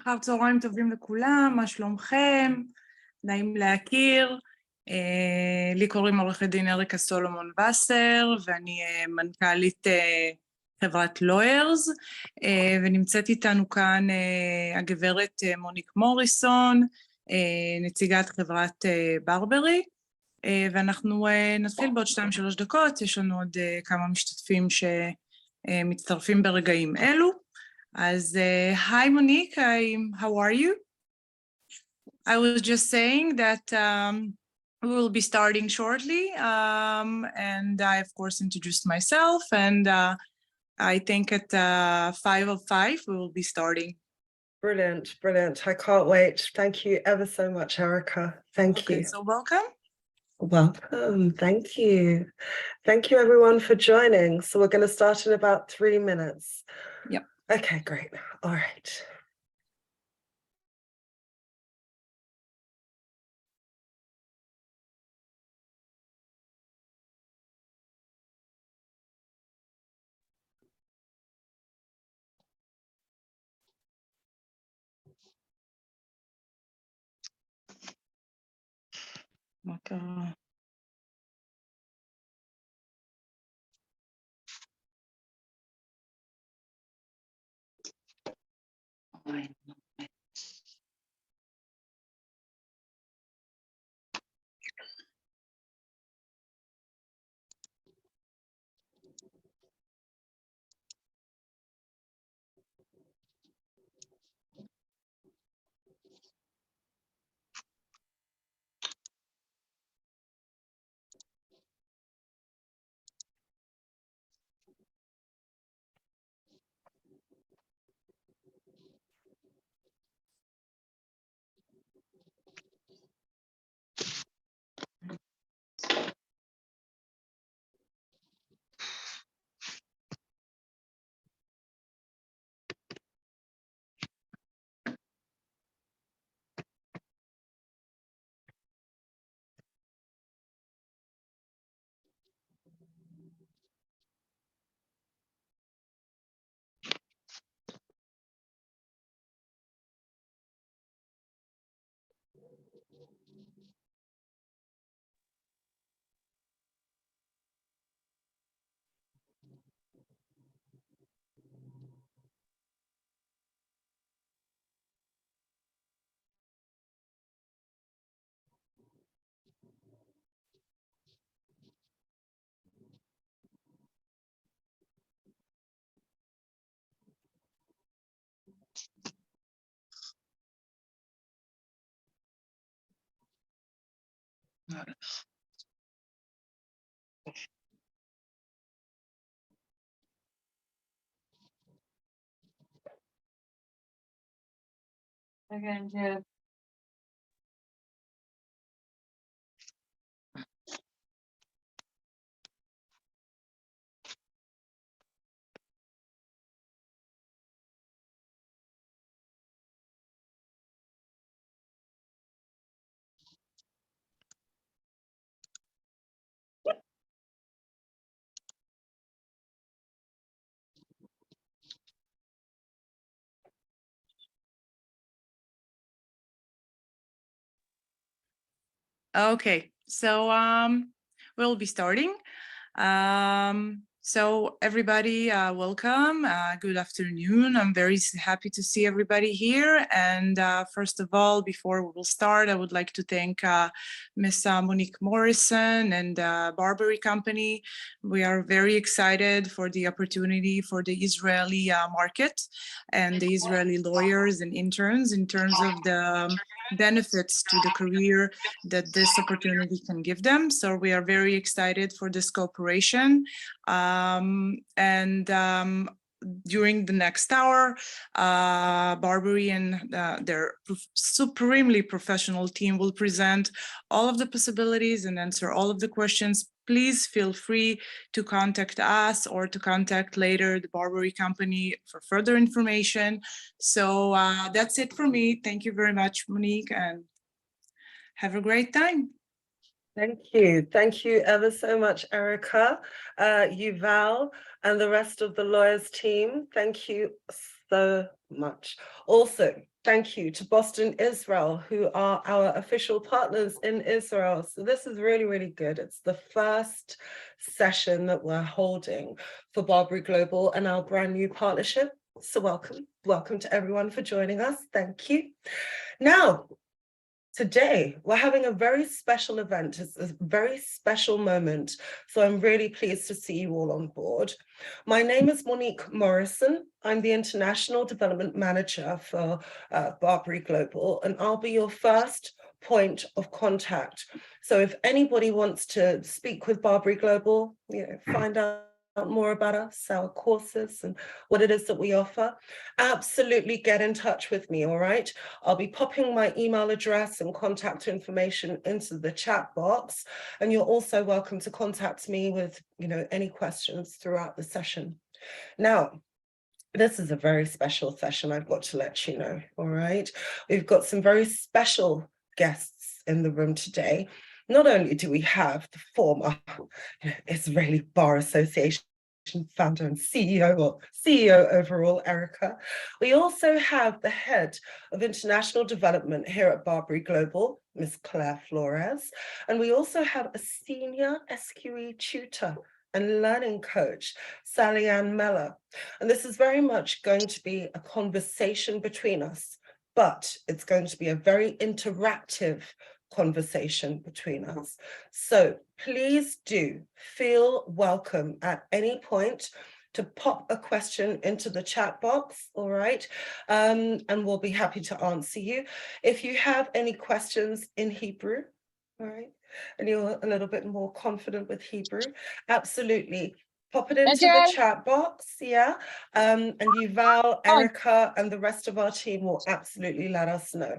אחר צהריים טובים לכולם, מה שלומכם? נעים להכיר. לי קוראים עורכת דין אריקה סולומון וסר, ואני מנכ"לית חברת lawyers, ונמצאת איתנו כאן הגברת מוניק מוריסון, נציגת חברת ברברי, ואנחנו נתחיל בעוד 2-3 דקות, יש לנו עוד כמה משתתפים שמצטרפים ברגעים אלו. As hi Monique, how are you? I was just saying that we will be starting shortly, and I of course introduced myself, and I think at 5:05 we will be starting. Brilliant, brilliant. I can't wait. Thank you ever so much, Erica. Thank you. So welcome. Welcome. Thank you. Thank you everyone for joining. So we're going to start in about 3 minutes. Yep. Okay, great. All right. Again, yeah. Okay, so we'll be starting. So everybody, welcome. Good afternoon. I'm very happy to see everybody here. And first of all, before we will start, I would like to thank Ms. Monique Morrison and BARBRI Company. We are very excited for the opportunity for the Israeli market and the Israeli lawyers and interns in terms of the benefits to the career that this opportunity can give them. So we are very excited for this cooperation. During the next hour, BARBRI and their supremely professional team will present all of the possibilities and answer all of the questions. Please feel free to contact us or to contact later the BARBRI Company for further information. So that's it for me. Thank you very much, Monique, and have a great time. Thank you. Thank you ever so much, Erica, Yuval, and the rest of the lawyers team. Thank you so much. Also, thank you to Boston, Israel, who are our official partners in Israel. So this is really, really good. It's the first session that we're holding for BARBRI Global and our brand new partnership. So welcome to everyone for joining us. Thank you. Now, today, we're having a very special event. It's a very special moment. So I'm really pleased to see you all on board. My name is Monique Morrison. I'm the International Development Manager for BARBRI Global, and I'll be your first point of contact. So if anybody wants to speak with BARBRI Global, find out more about us, our courses, and what it is that we offer, absolutely get in touch with me, all right? I'll be popping my email address and contact information into the chat box, and you're also welcome to contact me with, any questions throughout the session. Now, this is a very special session, I've got to let you know, all right? We've got some very special guests in the room today. Not only do we have the former Israeli Bar Association founder and CEO overall, Erica, we also have the head of international development here at BARBRI Global, Ms. Claire Flores, and we also have a senior SQE tutor and learning coach, Sally Ann Meller. And this is very much going to be a conversation between us, but it's going to be a very interactive conversation between us. So please do feel welcome at any point to pop a question into the chat box, all right? And we'll be happy to answer you. If you have any questions in Hebrew, all right, and you're a little bit more confident with Hebrew, absolutely. Pop it into the chat box, yeah? And Yuval, Erica, and the rest of our team will absolutely let us know.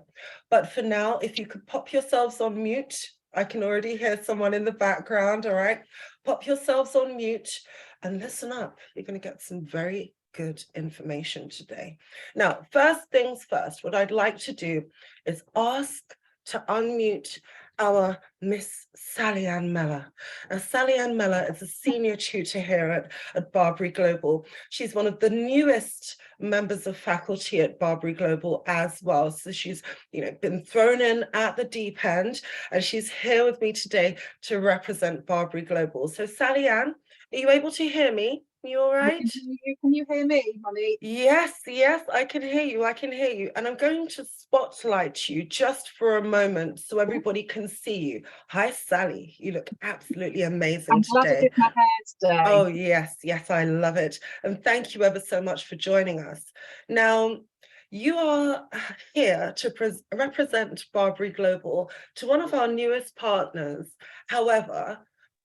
But for now, if you could pop yourselves on mute, I can already hear someone in the background, all right? Pop yourselves on mute and listen up. You're going to get some very good information today. Now, first things first, what I'd like to do is ask to unmute our Miss Sally Ann Meller. Now, Sally Ann Meller is a senior tutor here at BARBRI Global. She's one of the newest members of faculty at BARBRI Global as well. So she's, been thrown in at the deep end, and she's here with me today to represent BARBRI Global. So Sally Ann, are you able to hear me? You all right? Can you hear me, Monique? Yes, I can hear you. And I'm going to spotlight you just for a moment so everybody can see you. Hi, Sally. You look absolutely amazing today. I'm glad I did my hair today. Oh, yes, I love it. And thank you ever so much for joining us. Now, you are here to represent BARBRI Global to one of our newest partners, however,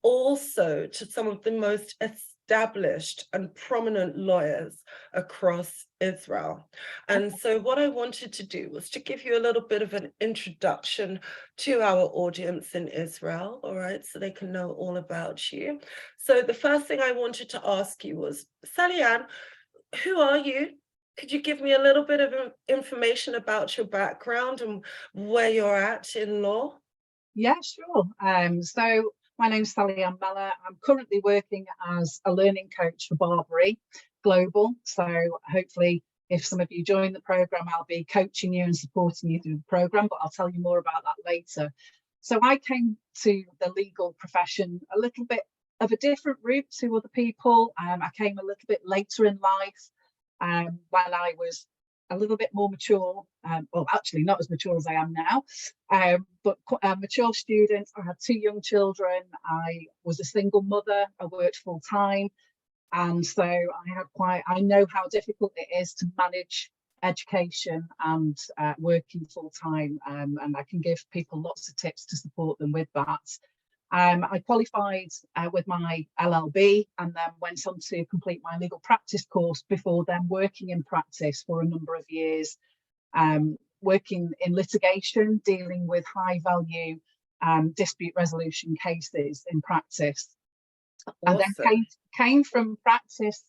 also to some of the most established and prominent lawyers across Israel. And so what I wanted to do was to give you a little bit of an introduction to our audience in Israel, all right, so they can know all about you. So the first thing I wanted to ask you was, Sally Ann, who are you? Could you give me a little bit of information about your background and where you're at in law? Yeah, sure. So my name's Sally Ann Meller. I'm currently working as a learning coach for BARBRI Global. So hopefully, if some of you join the program, I'll be coaching you and supporting you through the program, but I'll tell you more about that later. So I came to the legal profession a little bit of a different route to other people. I came a little bit later in life when I was a little bit more mature, well, actually not as mature as I am now, but a mature student. I had 2 young children. I was a single mother. I worked full time. And so I know how difficult it is to manage education and working full time. And I can give people lots of tips to support them with that. I qualified with my LLB and then went on to complete my legal practice course before then working in practice for a number of years, working in litigation, dealing with high value dispute resolution cases in practice. Awesome. And then came from practice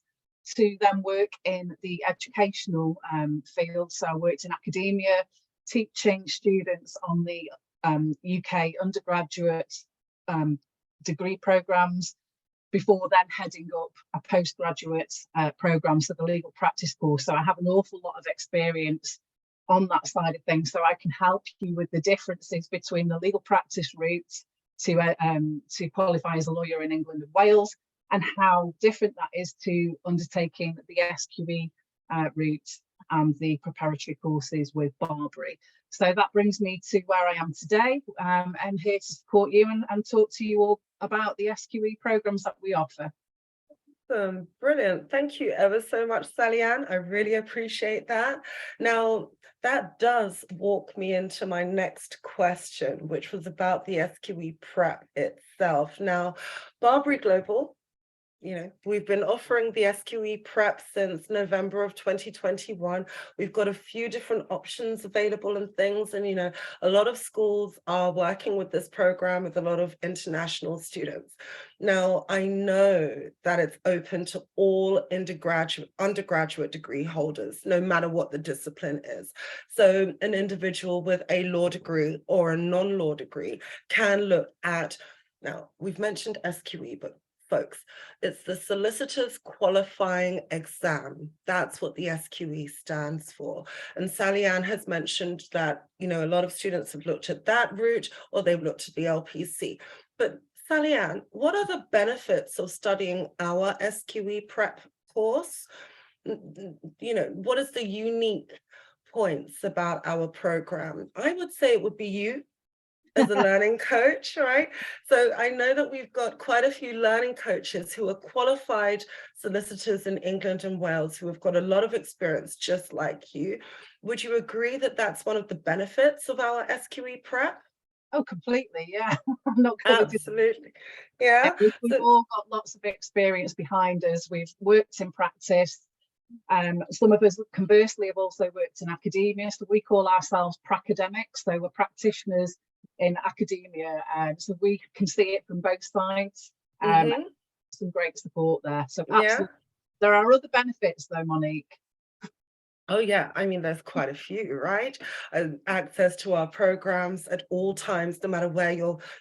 to then work in the educational field. So I worked in academia, teaching students on the UK undergraduate degree programs, before then heading up a postgraduate program, so the legal practice course. So I have an awful lot of experience on that side of things, so I can help you with the differences between the legal practice route to qualify as a lawyer in England and Wales, and how different that is to undertaking the SQE route and the preparatory courses with BARBRI. So that brings me to where I am today. I'm here to support you and talk to you all about the SQE programs that we offer. Brilliant. Thank you ever so much, Sally-Ann. I really appreciate that. Now, that does walk me into my next question, which was about the SQE prep itself. Now, BARBRI Global, we've been offering the SQE prep since November of 2021. We've got a few different options available and things. And, a lot of schools are working with this program with a lot of international students. Now, I know that it's open to all undergraduate degree holders, no matter what the discipline is. So an individual with a law degree or a non-law degree can look at, now we've mentioned SQE, but folks, it's the Solicitor's Qualifying Exam. That's what the SQE stands for. And Sally-Ann has mentioned that, a lot of students have looked at that route or they've looked at the LPC. But Sally-Ann, what are the benefits of studying our SQE prep course? What is the unique points about our program? I would say it would be you as a learning coach, right? So I know that we've got quite a few learning coaches who are qualified solicitors in England and Wales who have got a lot of experience just like you. Would you agree that that's one of the benefits of our SQE prep? Oh, completely, yeah. I'm not going to Absolutely, yeah. We've all got lots of experience behind us. We've worked in practice. Some of us, conversely, have also worked in academia. So we call ourselves pracademics. So we're practitioners in academia, so we can see it from both sides. Some great support there. So absolutely. There are other benefits though, Monique. Oh yeah, I mean, there's quite a few, right? Access to our programs at all times, no matter where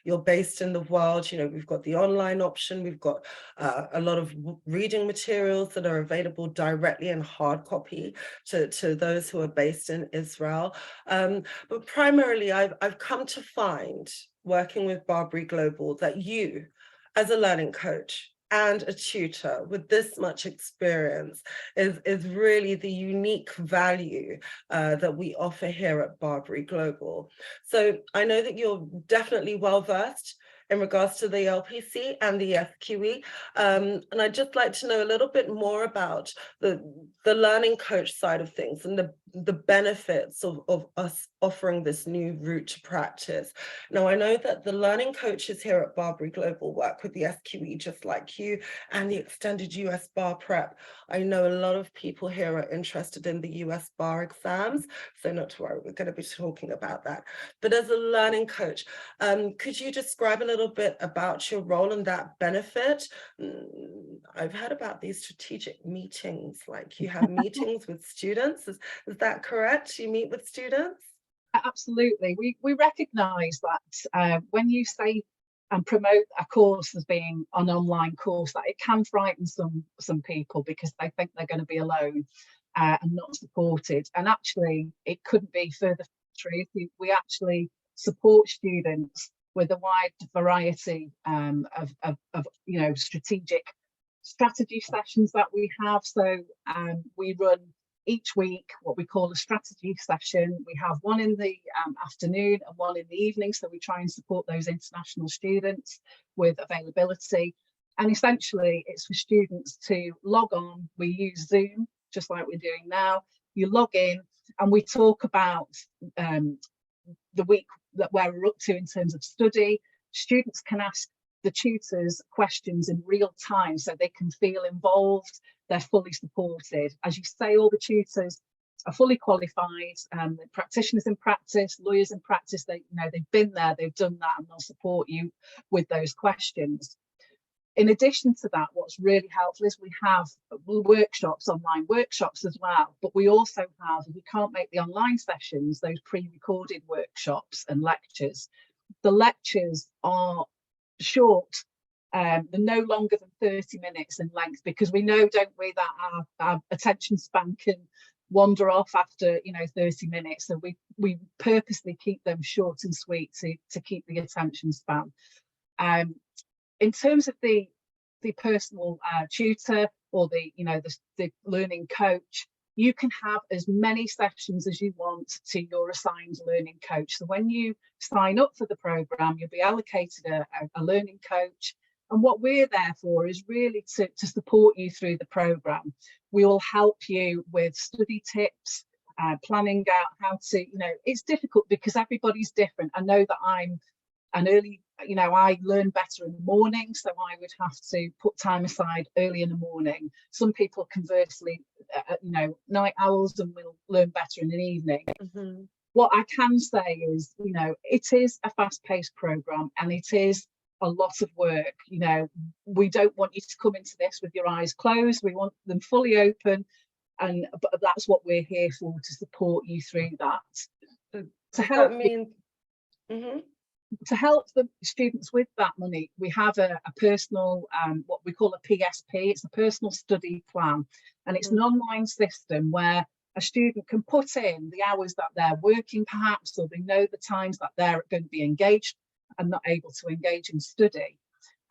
you're based in the world. We've got the online option. We've got a lot of reading materials that are available directly in hard copy to those who are based in Israel. But primarily, I've come to find, working with BARBRI Global, that you, as a learning coach and a tutor with this much experience, is really the unique value that we offer here at BARBRI Global. So I know that you're definitely well versed in regards to the LPC and the SQE, and I'd just like to know a little bit more about the learning coach side of things and the benefits of us offering this new route to practice. Now, I know that the learning coaches here at BARBRI Global work with the SQE just like you, and the extended US bar prep. I know a lot of people here are interested in the US bar exams, so not to worry, we're going to be talking about that. But as a learning coach, could you describe a little bit about your role and that benefit? I've heard about these strategic meetings, like you have meetings with students. Is that correct? You meet with students? Absolutely. We recognise that when you say and promote a course as being an online course, that it can frighten some people because they think they're going to be alone and not supported. And actually, it couldn't be further from the truth. We actually support students with a wide variety of strategic strategy sessions that we have. So we run each week what we call a strategy session. We have one in the afternoon and one in the evening, so we try and support those international students with availability. And essentially it's for students to log on. We use Zoom just like we're doing now. You log in and we talk about the week that where we're up to in terms of study. Students can ask the tutors questions in real time so they can feel involved, they're fully supported. As you say, all the tutors are fully qualified, practitioners in practice, lawyers in practice. They've been there, they've done that, and they'll support you with those questions. In addition to that, what's really helpful is we have workshops, online workshops as well, but we also have, if we can't make the online sessions, those pre-recorded workshops and lectures. The lectures are short, they're no longer than 30 minutes in length, because we know, don't we, that our attention span can wander off after 30 minutes. So we purposely keep them short and sweet to keep the attention span. In terms of the personal tutor or the learning coach, you can have as many sessions as you want to your assigned learning coach. So when you sign up for the program, you'll be allocated a learning coach. And what we're there for is really to support you through the program. We will help you with study tips, planning out how to, it's difficult because everybody's different. I know that I'm an early, I learn better in the morning, so I would have to put time aside early in the morning. Some people conversely, night owls and will learn better in the evening. Mm-hmm. What I can say is, it is a fast-paced program and it is a lot of work. We don't want you to come into this with your eyes closed. We want them fully open, but that's what we're here for, to support you through that. To help to help the students with that money, we have a personal, what we call a PSP. It's a personal study plan, and it's an online system where a student can put in the hours that they're working, perhaps, or they know the times that they're going to be engaged and not able to engage in study.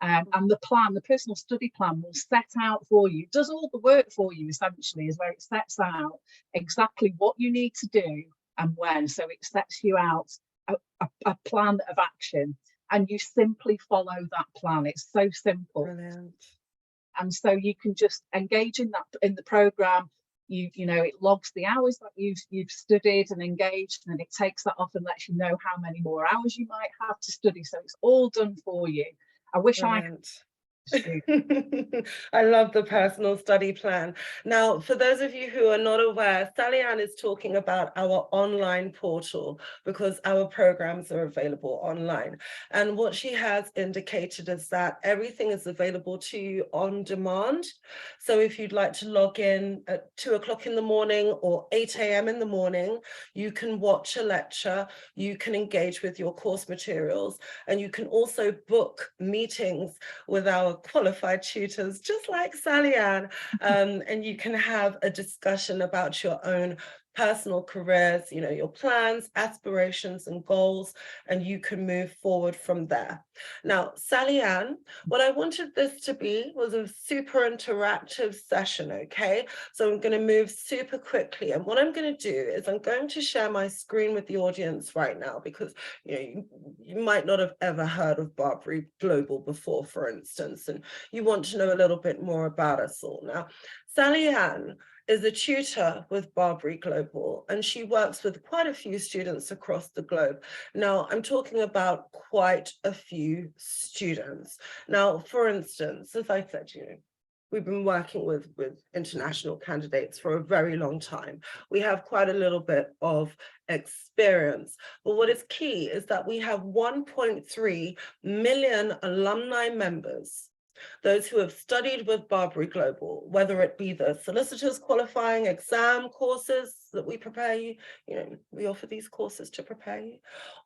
And the personal study plan will set out for you, does all the work for you, essentially, is where it sets out exactly what you need to do and when. So it sets you out a plan of action, and you simply follow that plan. It's so simple. Brilliant. And so you can just engage in the program. It logs the hours that you've studied and engaged, and it takes that off and lets you know how many more hours you might have to study. So it's all done for you. I wish Brilliant. I love the personal study plan. Now, for those of you who are not aware, Sally-Ann is talking about our online portal, because our programs are available online. And what she has indicated is that everything is available to you on demand. So if you'd like to log in at 2 o'clock in the morning or 8 a.m. in the morning, you can watch a lecture, you can engage with your course materials, and you can also book meetings with our qualified tutors, just like Sally-Ann, and you can have a discussion about your own personal careers, your plans, aspirations, and goals, and you can move forward from there. Now, Sally-Ann, what I wanted this to be was a super interactive session, okay? So I'm going to move super quickly, and what I'm going to do is I'm going to share my screen with the audience right now, because you might not have ever heard of BARBRI Global before, for instance, and you want to know a little bit more about us all. Now, Sally-Ann is a tutor with BARBRI Global, and she works with quite a few students across the globe. Now, I'm talking about quite a few students. Now, for instance, as I said, we've been working with international candidates for a very long time. We have quite a little bit of experience. But what is key is that we have 1.3 million alumni members, those who have studied with BARBRI Global, whether it be the solicitors qualifying exam courses that we prepare you, we offer these courses to prepare you,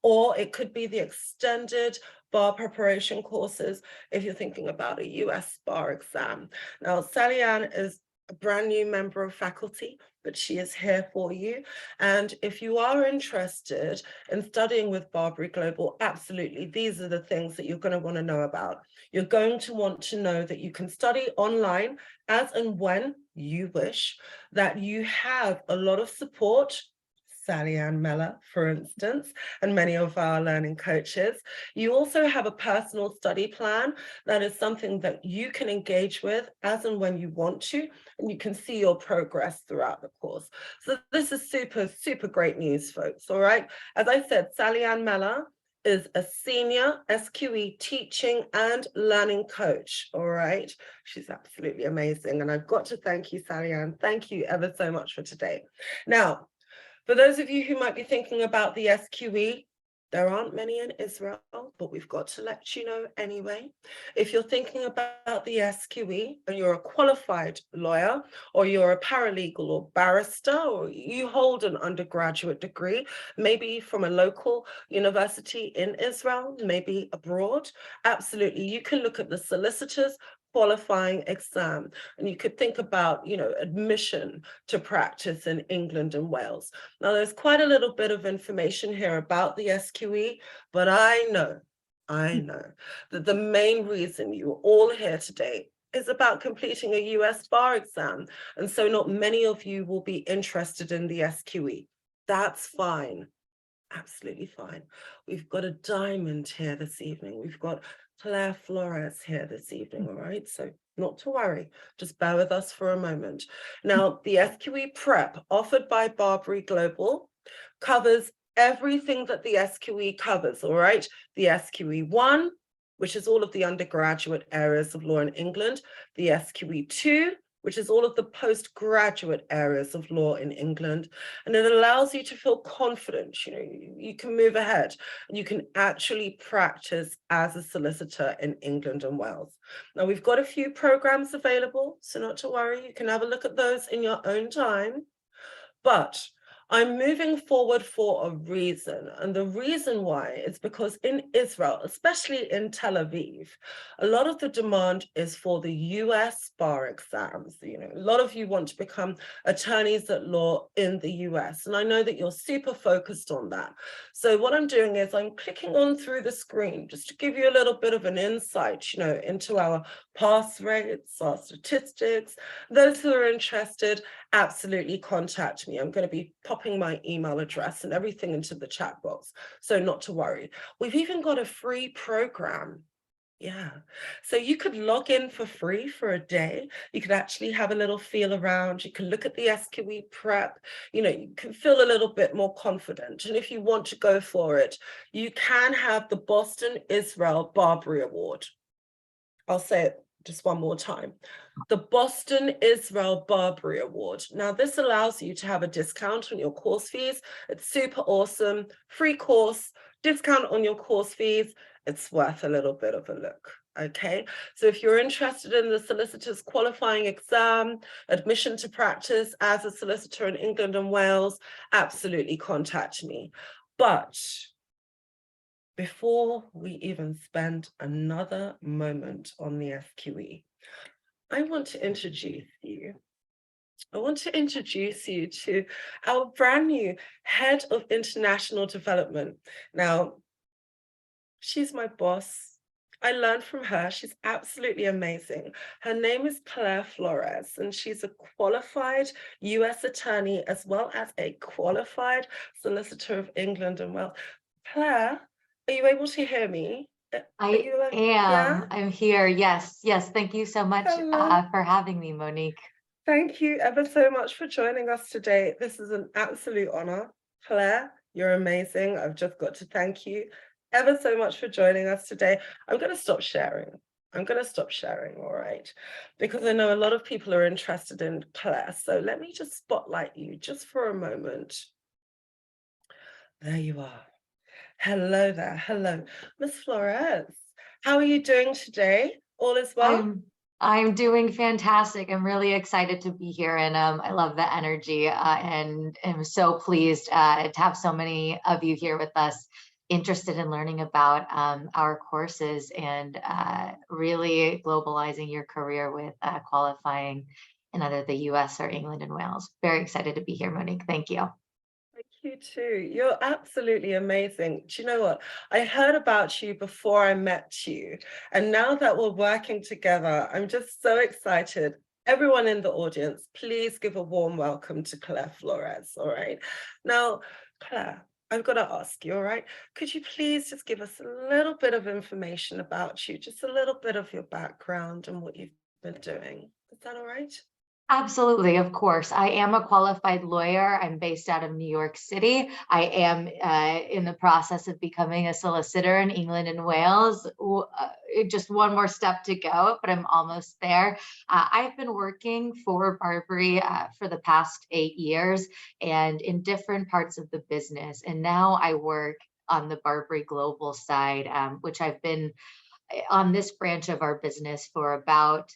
or it could be the extended bar preparation courses if you're thinking about a US bar exam. Now, Sally-Ann is a brand new member of faculty, but she is here for you. And if you are interested in studying with BARBRI Global, absolutely, these are the things that you're going to want to know about. You're going to want to know that you can study online as and when you wish, that you have a lot of support, Sally-Ann Mellor, for instance, and many of our learning coaches. You also have a personal study plan that is something that you can engage with as and when you want to, and you can see your progress throughout the course. So this is super, super great news, folks, all right? As I said, Sally-Ann Mellor is a senior SQE teaching and learning coach, all right? She's absolutely amazing, and I've got to thank you, Sally-Ann. Thank you ever so much for today. Now, for those of you who might be thinking about the SQE, there aren't many in Israel, but we've got to let you know anyway. If you're thinking about the SQE and you're a qualified lawyer, or you're a paralegal or barrister, or you hold an undergraduate degree, maybe from a local university in Israel, maybe abroad, absolutely, you can look at the solicitors qualifying exam. And you could think about, you know, admission to practice in England and Wales. Now, there's quite a little bit of information here about the SQE, but I know that the main reason you're all here today is about completing a US bar exam. And so not many of you will be interested in the SQE. That's fine. Absolutely fine. We've got a diamond here this evening. We've got Claire Flores here this evening, all right? So not to worry, just bear with us for a moment. Now, the SQE prep offered by BARBRI Global covers everything that the SQE covers, all right? The SQE 1, which is all of the undergraduate areas of law in England, the SQE 2, which is all of the postgraduate areas of law in England. And it allows you to feel confident, you know, you can move ahead and you can actually practice as a solicitor in England and Wales. Now, we've got a few programs available, so not to worry, you can have a look at those in your own time. But I'm moving forward for a reason. And the reason why is because in Israel, especially in Tel Aviv, a lot of the demand is for the US bar exams. You know, a lot of you want to become attorneys at law in the US. And I know that you're super focused on that. So what I'm doing is I'm clicking on through the screen just to give you a little bit of an insight, you know, into our pass rates, our statistics. Those who are interested, absolutely contact me. I'm going to be popping my email address and everything into the chat box, so not to worry. We've even got a free program. Yeah, so you could log in for free for a day. You could actually have a little feel around. You can look at the SQE prep. You know, you can feel a little bit more confident. And if you want to go for it, you can have the Boston Israel BARBRI Award. I'll say it just one more time. The Boston Israel BARBRI Award. Now, this allows you to have a discount on your course fees. It's super awesome. Free course, discount on your course fees. It's worth a little bit of a look. Okay, so if you're interested in the solicitor's qualifying exam, admission to practice as a solicitor in England and Wales, absolutely contact me. But before we even spend another moment on the SQE, I want to introduce you. I want to introduce you to our brand new head of international development. Now, she's my boss. I learned from her. She's absolutely amazing. Her name is Claire Flores, and she's a qualified US attorney as well as a qualified solicitor of England and Wales. Claire, are you able to hear me? I am. Yeah? I'm here. Yes. Yes. Thank you so much for having me, Monique. Thank you ever so much for joining us today. This is an absolute honor. Claire, you're amazing. I've just got to thank you ever so much for joining us today. I'm going to stop sharing. All right, because I know a lot of people are interested in Claire. So let me just spotlight you just for a moment. There you are. Hello there. Hello, Miss Flores. How are you doing today? All is well? I'm doing fantastic. I'm really excited to be here, and I love the energy, and I'm so pleased to have so many of you here with us, interested in learning about our courses and really globalizing your career with qualifying in either the US or England and Wales. Very excited to be here, Monique. Thank you. You too. You're absolutely amazing. Do you know what? I heard about you before I met you. And now that we're working together, I'm just so excited. Everyone in the audience, please give a warm welcome to Claire Flores, all right? Now, Claire, I've got to ask you, all right? Could you please just give us a little bit of information about you, just a little bit of your background and what you've been doing? Is that all right? Absolutely, of course. I am a qualified lawyer. I'm based out of New York City. I am in the process of becoming a solicitor in England and Wales. Just one more step to go, but I'm almost there. I've been working for BARBRI for the past 8 years and in different parts of the business. And now I work on the BARBRI Global side, which I've been on this branch of our business for about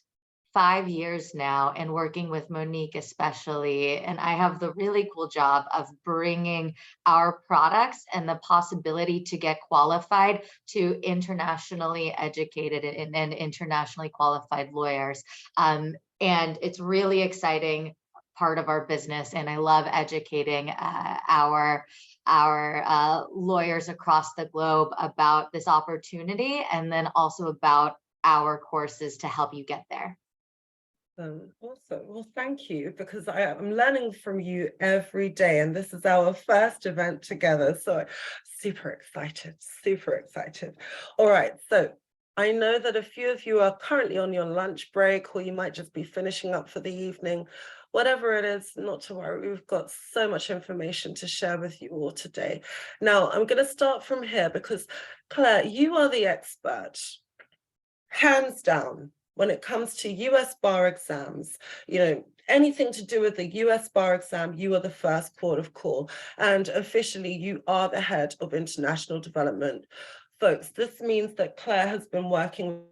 5 years now and working with Monique especially, and I have the really cool job of bringing our products and the possibility to get qualified to internationally educated and internationally qualified lawyers. And it's really exciting part of our business, and I love educating our lawyers across the globe about this opportunity, and then also about our courses to help you get there. Awesome. Well, thank you, because I'm learning from you every day, and this is our first event together. So super excited, super excited. All right. So I know that a few of you are currently on your lunch break, or you might just be finishing up for the evening. Whatever it is, not to worry, we've got so much information to share with you all today. Now, I'm going to start from here because, Claire, you are the expert, hands down, when it comes to US bar exams. You know, anything to do with the US bar exam, you are the first port of call. And officially, you are the head of international development. Folks, this means that Claire has been working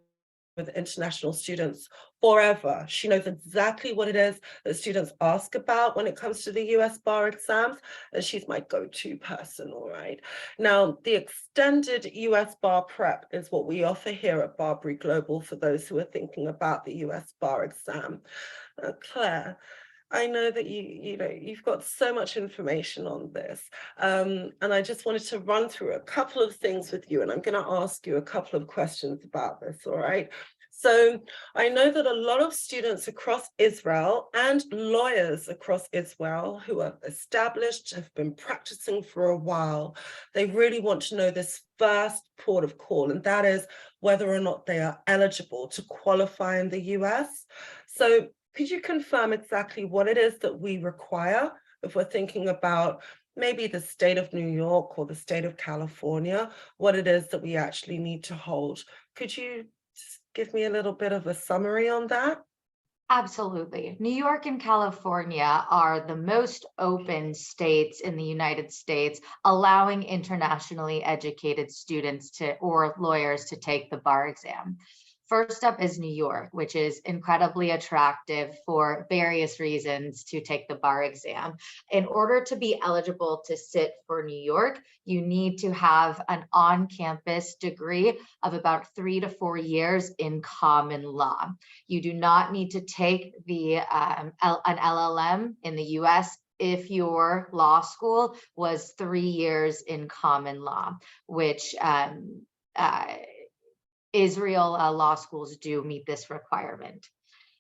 with international students forever. She knows exactly what it is that students ask about when it comes to the US bar exams, and she's my go-to person, all right? Now, the extended US bar prep is what we offer here at BARBRI Global for those who are thinking about the US bar exam. Claire, I know that you've got so much information on this, and I just wanted to run through a couple of things with you, and I'm going to ask you a couple of questions about this, all right? So I know that a lot of students across Israel and lawyers across Israel who are established, have been practicing for a while, they really want to know this first port of call, and that is whether or not they are eligible to qualify in the US. So could you confirm exactly what it is that we require if we're thinking about maybe the state of New York or the state of California, what it is that we actually need to hold? Could you just give me a little bit of a summary on that? Absolutely. New York and California are the most open states in the United States, allowing internationally educated students or lawyers to take the bar exam. First up is New York, which is incredibly attractive for various reasons to take the bar exam. In order to be eligible to sit for New York, you need to have an on-campus degree of about 3 to 4 years in common law. You do not need to take an LLM in the US if your law school was 3 years in common law, which Israel law schools do meet this requirement.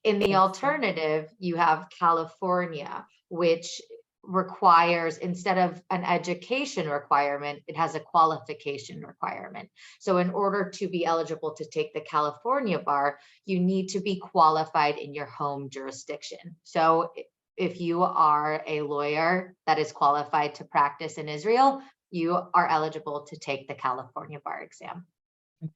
In the alternative, you have California, which requires, instead of an education requirement, it has a qualification requirement. So in order to be eligible to take the California bar, you need to be qualified in your home jurisdiction. So if you are a lawyer that is qualified to practice in Israel, you are eligible to take the California bar exam.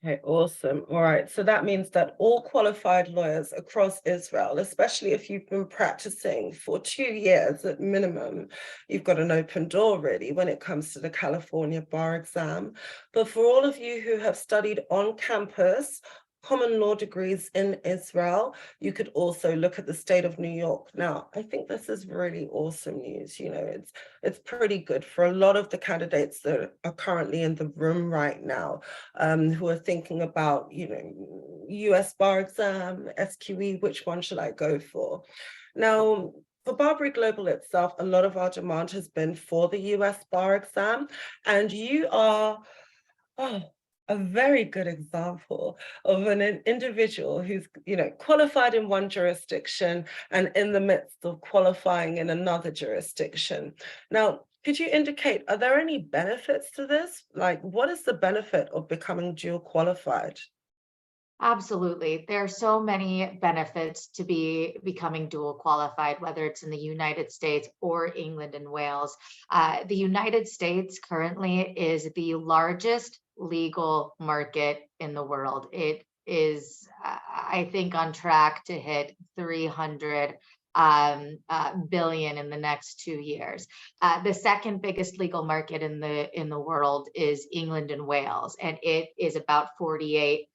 Okay, awesome. All right. So that means that all qualified lawyers across Israel, especially if you've been practicing for 2 years at minimum, you've got an open door really when it comes to the California bar exam. But for all of you who have studied on campus, common law degrees in Israel, you could also look at the state of New York. Now, I think this is really awesome news. You know, it's pretty good for a lot of the candidates that are currently in the room right now, who are thinking about, you know, US bar exam, SQE, which one should I go for? Now, for BARBRI Global itself, a lot of our demand has been for the US bar exam, and you are, a very good example of an individual who's, you know, qualified in one jurisdiction and in the midst of qualifying in another jurisdiction. Now, could you indicate, are there any benefits to this? Like, what is the benefit of becoming dual qualified? Absolutely. There are so many benefits to becoming dual qualified, whether it's in the United States or England and Wales. The United States currently is the largest legal market in the world. It is, I think, on track to hit 300 billion in the next 2 years. The second biggest legal market in the world is England and Wales, and it is about 48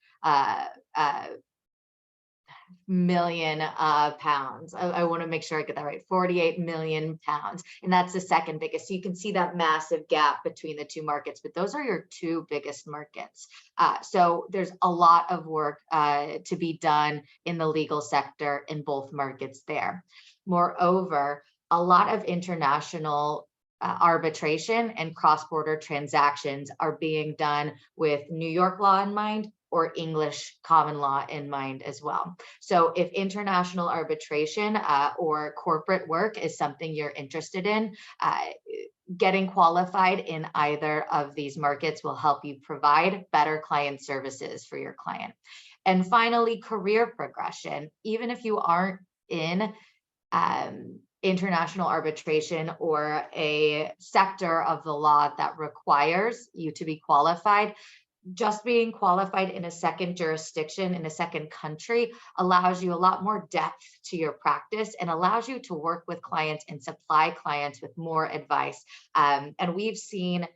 million pounds. I want to make sure I get that right. 48 million pounds. And that's the second biggest. So you can see that massive gap between the two markets, but those are your two biggest markets. So there's a lot of work to be done in the legal sector in both markets there. Moreover, a lot of international arbitration and cross-border transactions are being done with New York law in mind or English common law in mind as well. So if international arbitration or corporate work is something you're interested in, getting qualified in either of these markets will help you provide better client services for your client. And finally, career progression. Even if you aren't in international arbitration or a sector of the law that requires you to be qualified, just being qualified in a second jurisdiction, in a second country, allows you a lot more depth to your practice and allows you to work with clients and supply clients with more advice. And we've seen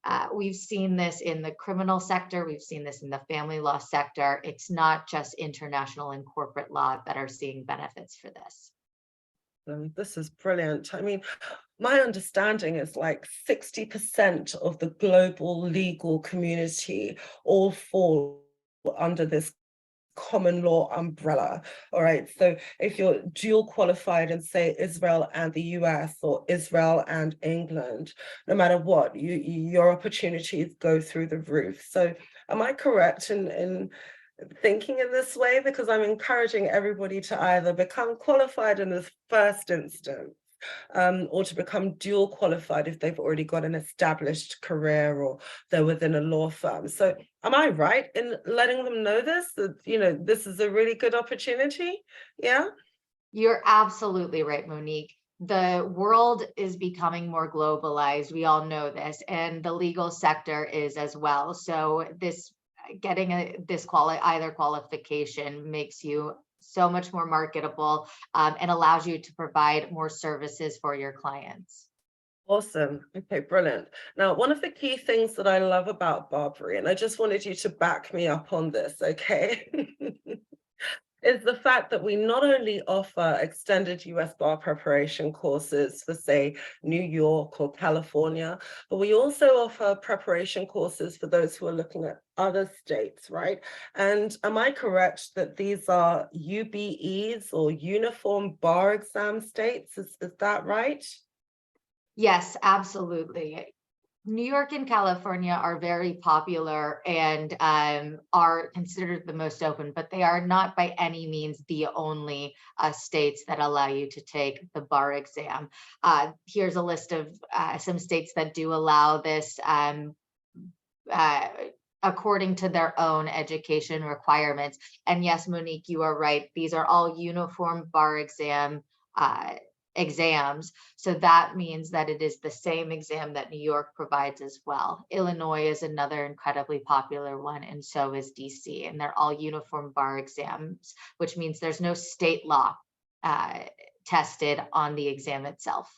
this in the criminal sector. We've seen this in the family law sector. It's not just international and corporate law that are seeing benefits for this. This is brilliant. I mean, my understanding is like 60% of the global legal community all fall under this common law umbrella. All right. So if you're dual qualified in, say, Israel and the US or Israel and England, no matter what, your opportunities go through the roof. So am I correct in thinking in this way? Because I'm encouraging everybody to either become qualified in this first instance or to become dual qualified if they've already got an established career or they're within a law firm. So am I right in letting them know this, that, you know, this is a really good opportunity? Yeah. You're absolutely right, Monique. The world is becoming more globalized. We all know this, and the legal sector is as well. So getting either qualification makes you so much more marketable and allows you to provide more services for your clients. Awesome. Okay, brilliant. Now, one of the key things that I love about BARBRI, and I just wanted you to back me up on this, okay, is the fact that we not only offer extended US bar preparation courses for, say, New York or California, but we also offer preparation courses for those who are looking at other states, right? And am I correct that these are UBEs or Uniform Bar Exam states? Is that right? Yes, absolutely. New York and California are very popular and are considered the most open, but they are not by any means the only states that allow you to take the bar exam. Here's a list of some states that do allow this according to their own education requirements. And yes, Monique, you are right. These are all uniform bar exams. So that means that it is the same exam that New York provides as well. Illinois is another incredibly popular one, and so is DC, and they're all uniform bar exams, which means there's no state law tested on the exam itself.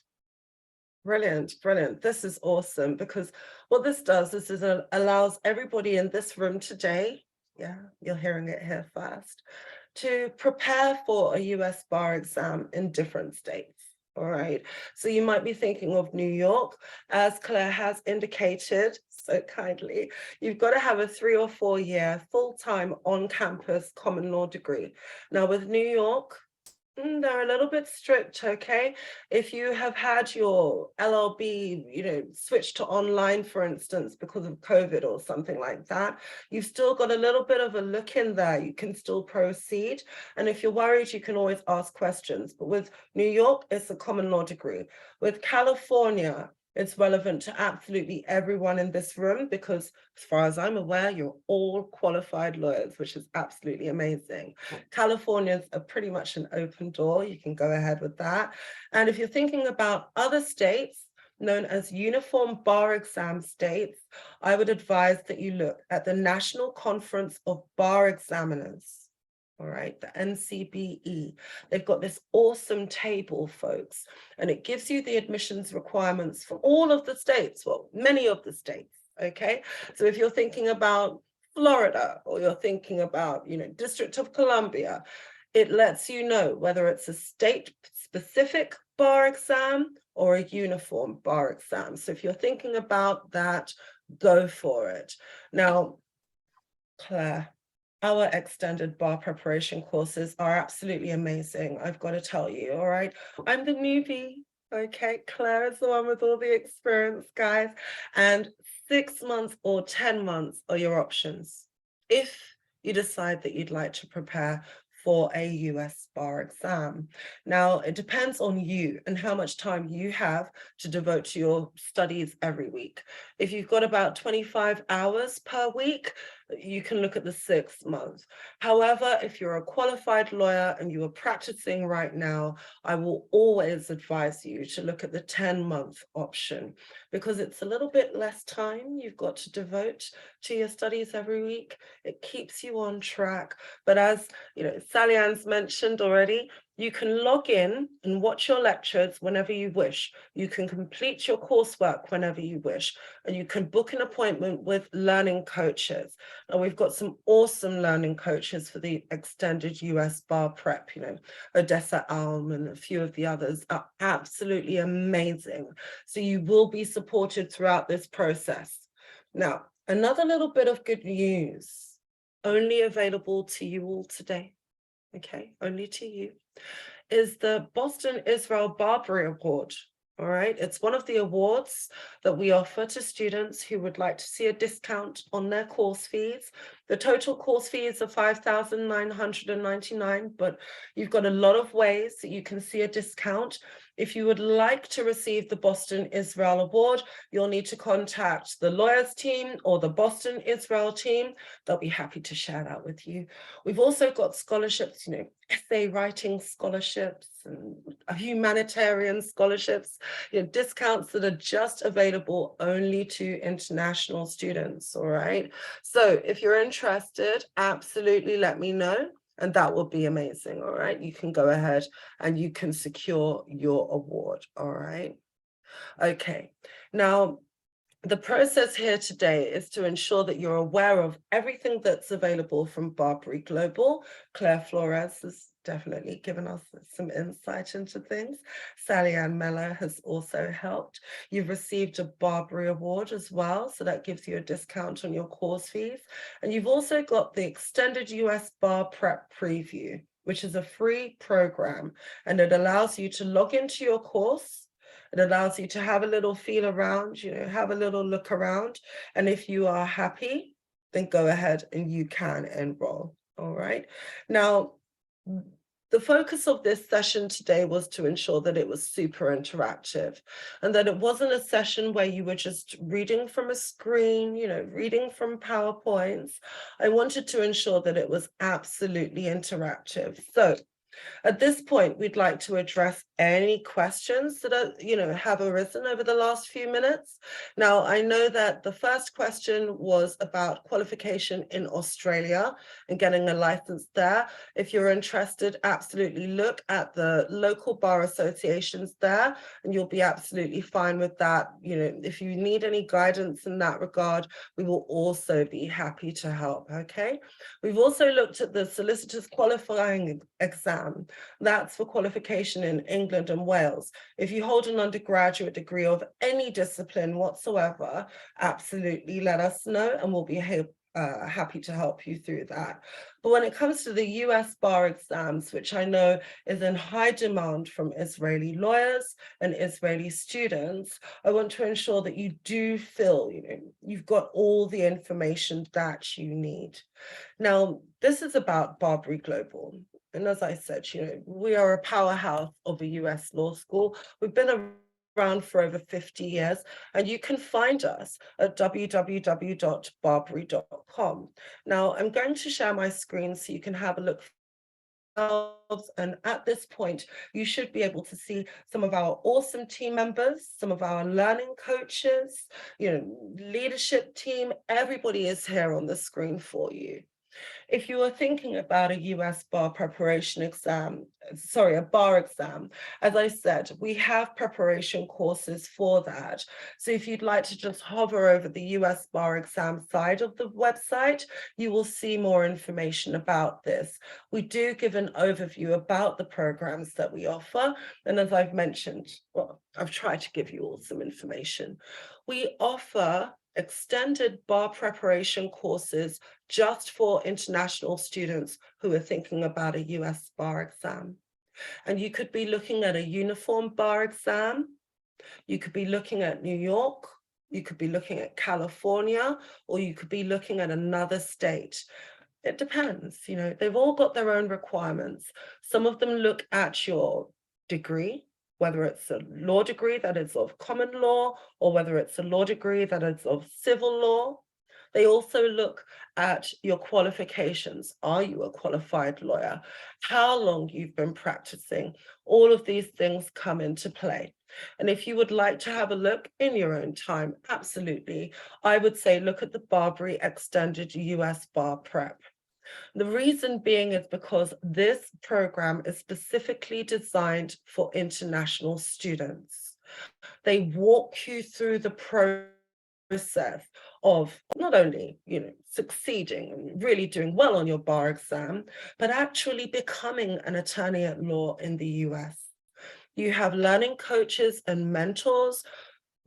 Brilliant, brilliant. This is awesome, because what this does is it allows everybody in this room today, yeah, you're hearing it here first, to prepare for a US bar exam in different states. All right. So you might be thinking of New York, as Claire has indicated so kindly. You've got to have a 3 or 4 year full-time on-campus common law degree. Now with New York, they're a little bit strict, okay? If you have had your LLB, switched to online, for instance, because of COVID or something like that, you've still got a little bit of a look in there. You can still proceed. And if you're worried, you can always ask questions. But with New York, it's a common law degree. With California, it's relevant to absolutely everyone in this room, because as far as I'm aware, you're all qualified lawyers, which is absolutely amazing. California's are pretty much an open door. You can go ahead with that. And if you're thinking about other states known as uniform bar exam states, I would advise that you look at the National Conference of Bar Examiners. All right, the NCBE. They've got this awesome table, folks, and it gives you the admissions requirements for all of the states, well, many of the states, okay? So if you're thinking about Florida, or you're thinking about, District of Columbia, It lets you know whether it's a state-specific bar exam or a uniform bar exam. So if you're thinking about that, go for it. Now, Claire, our extended bar preparation courses are absolutely amazing, I've got to tell you, all right? I'm the newbie, okay? Claire is the one with all the experience, guys. And 6 months or 10 months are your options if you decide that you'd like to prepare for a US bar exam. Now, it depends on you and how much time you have to devote to your studies every week. If you've got about 25 hours per week, you can look at the 6 months. However, if you're a qualified lawyer and you are practicing right now, I will always advise you to look at the 10-month option because it's a little bit less time you've got to devote to your studies every week. It keeps you on track. But as you know, Sally Ann's mentioned already, you can log in and watch your lectures whenever you wish. You can complete your coursework whenever you wish, and you can book an appointment with learning coaches. And we've got some awesome learning coaches for the extended US bar prep, you know, Odessa Alm and a few of the others are absolutely amazing. So you will be supported throughout this process. Now, another little bit of good news, only available to you all today, okay, only to you, is the Boston Israel BARBRI Award. All right, it's one of the awards that we offer to students who would like to see a discount on their course fees. The total course fees are $5,999, but you've got a lot of ways that you can see a discount. If you would like to receive the Boston Israel Award, you'll need to contact the lawyers team or the Boston Israel team. They'll be happy to share that with you. We've also got scholarships, you know, essay writing scholarships and humanitarian scholarships, you know, discounts that are just available only to international students, all right? So if you're interested, absolutely let me know. And that will be amazing, all right? You can go ahead and you can secure your award, all right? Okay, now, the process here today is to ensure that you're aware of everything that's available from BARBRI Global. Claire Flores has definitely given us some insight into things. Sally Ann Meller has also helped. You've received a BARBRI award as well, so that gives you a discount on your course fees. And you've also got the Extended US Bar Prep Preview, which is a free program, and it allows you to log into your course. It allows you to have a little feel around, you know, have a little look around. And if you are happy, then go ahead and you can enroll, all right? Now, the focus of this session today was to ensure that it was super interactive and that it wasn't a session where you were just reading from a screen, you know, reading from PowerPoints. I wanted to ensure that it was absolutely interactive. So at this point, we'd like to address any questions that are, you know, have arisen over the last few minutes. Now, I know that the first question was about qualification in Australia and getting a license there. If you're interested, absolutely look at the local bar associations there, and you'll be absolutely fine with that. You know, if you need any guidance in that regard, we will also be happy to help, okay? We've also looked at the solicitor's qualifying exam. That's for qualification in England and Wales. If you hold an undergraduate degree of any discipline whatsoever, absolutely let us know and we'll be happy to help you through that. But when it comes to the US bar exams, which I know is in high demand from Israeli lawyers and Israeli students, I want to ensure that you do feel, you know, you've got all the information that you need. Now, this is about BARBRI Global. And as I said, you know, we are a powerhouse of a US law school. We've been around for over 50 years, and you can find us at www.barbri.com. Now, I'm going to share my screen so you can have a look. And at this point, you should be able to see some of our awesome team members, some of our learning coaches, you know, leadership team. Everybody is here on the screen for you. If you are thinking about a US bar preparation exam, sorry, a bar exam, as I said, we have preparation courses for that. So if you'd like to just hover over the US bar exam side of the website, you will see more information about this. We do give an overview about the programs that we offer. And as I've mentioned, well, I've tried to give you all some information. We offer extended bar preparation courses just for international students who are thinking about a US bar exam. And you could be looking at a uniform bar exam. You could be looking at New York. You could be looking at California, or you could be looking at another state. It depends, you know, they've all got their own requirements. Some of them look at your degree, whether it's a law degree that is of common law, or whether it's a law degree that is of civil law. They also look at your qualifications. Are you a qualified lawyer? How long you've been practicing? All of these things come into play. And if you would like to have a look in your own time, absolutely, I would say look at the BARBRI Extended US Bar Prep. The reason being is because this program is specifically designed for international students. They walk you through the process of not only, you know, succeeding and really doing well on your bar exam, but actually becoming an attorney at law in the US. You have learning coaches and mentors.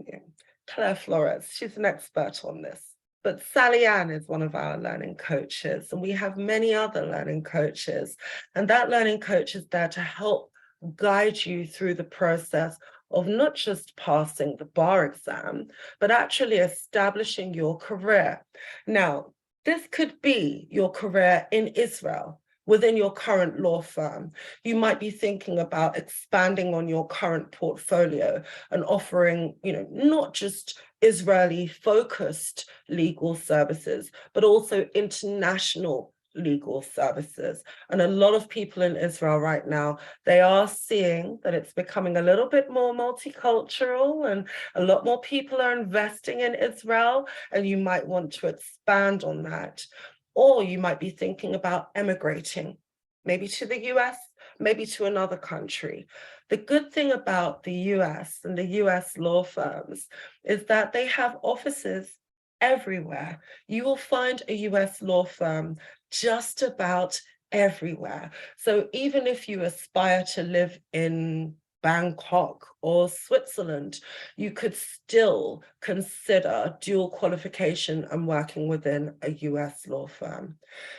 Yeah. Claire Flores, she's an expert on this. But Sally Ann is one of our learning coaches, and we have many other learning coaches. And that learning coach is there to help guide you through the process of not just passing the bar exam, but actually establishing your career. Now, this could be your career in Israel, within your current law firm. You might be thinking about expanding on your current portfolio and offering, you know, not just Israeli focused legal services, but also international legal services. And a lot of people in Israel right now, they are seeing that it's becoming a little bit more multicultural, and a lot more people are investing in Israel, and you might want to expand on that. Or you might be thinking about emigrating, maybe to the US, maybe to another country. The good thing about the US and the US law firms is that they have offices everywhere. You will find a US law firm just about everywhere. So even if you aspire to live in Bangkok or Switzerland, you could still consider dual qualification and working within a US law firm.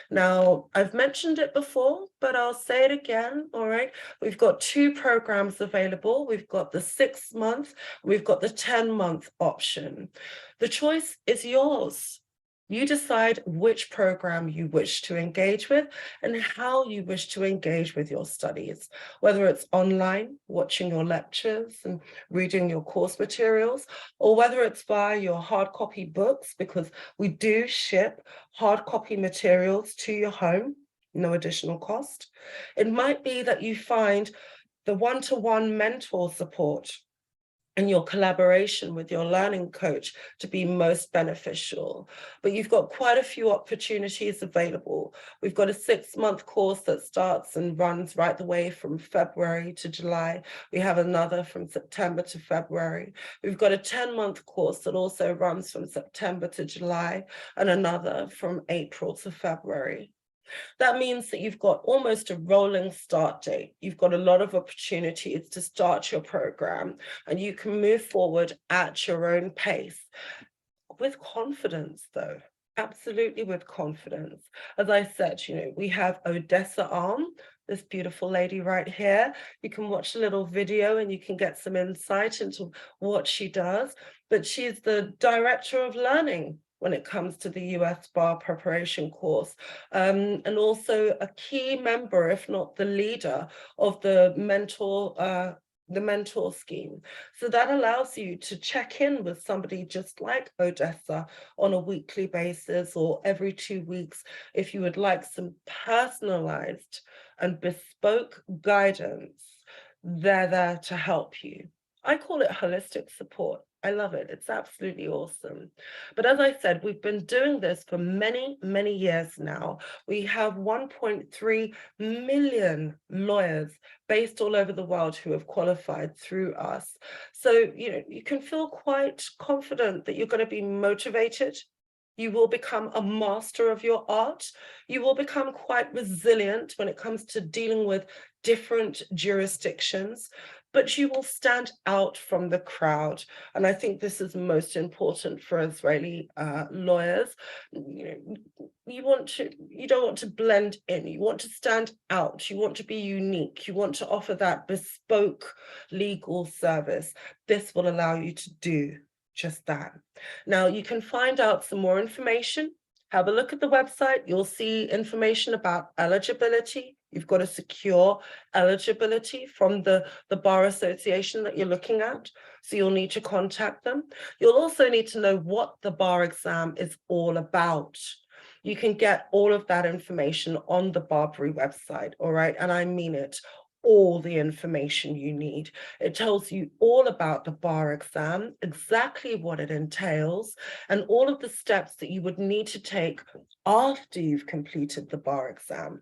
Now, I've mentioned it before, but I'll say it again, all right? We've got two programs available. We've got the 6-month, we've got the 10-month option. The choice is yours. You decide which program you wish to engage with and how you wish to engage with your studies, whether it's online, watching your lectures and reading your course materials, or whether it's via your hard copy books, because we do ship hard copy materials to your home, no additional cost. It might be that you find the one-to-one mentor support and your collaboration with your learning coach to be most beneficial. But you've got quite a few opportunities available. We've got a 6-month course that starts and runs right the way from February to July. We have another from September to February. We've got a 10-month course that also runs from September to July, and another from April to February. That means that you've got almost a rolling start date. You've got a lot of opportunities to start your program, and you can move forward at your own pace with confidence, though. Absolutely with confidence. As I said, you know, we have Odessa Arm, this beautiful lady right here. You can watch a little video and you can get some insight into what she does. But she's the director of learning when it comes to the US bar preparation course, and also a key member, if not the leader, of the mentor scheme. So that allows you to check in with somebody just like Odessa on a weekly basis or every 2 weeks if you would like some personalized and bespoke guidance. They're there to help you. I call it holistic support. I love it. It's absolutely awesome. But as I said, we've been doing this for many, many years now. We have 1.3 million lawyers based all over the world who have qualified through us. So, you can feel quite confident that you're going to be motivated. You will become a master of your art. You will become quite resilient when it comes to dealing with different jurisdictions, but you will stand out from the crowd. And I think this is most important for Israeli lawyers. You don't want to blend in. You want to stand out. You want to be unique. You want to offer that bespoke legal service. This will allow you to do just that. Now, you can find out some more information. Have a look at the website. You'll see information about eligibility. You've got to secure eligibility from the Bar Association that you're looking at. So you'll need to contact them. You'll also need to know what the bar exam is all about. You can get all of that information on the BARBRI website, all right? And I mean it. All the information you need. It tells you all about the bar exam, exactly what it entails, and all of the steps that you would need to take after you've completed the bar exam.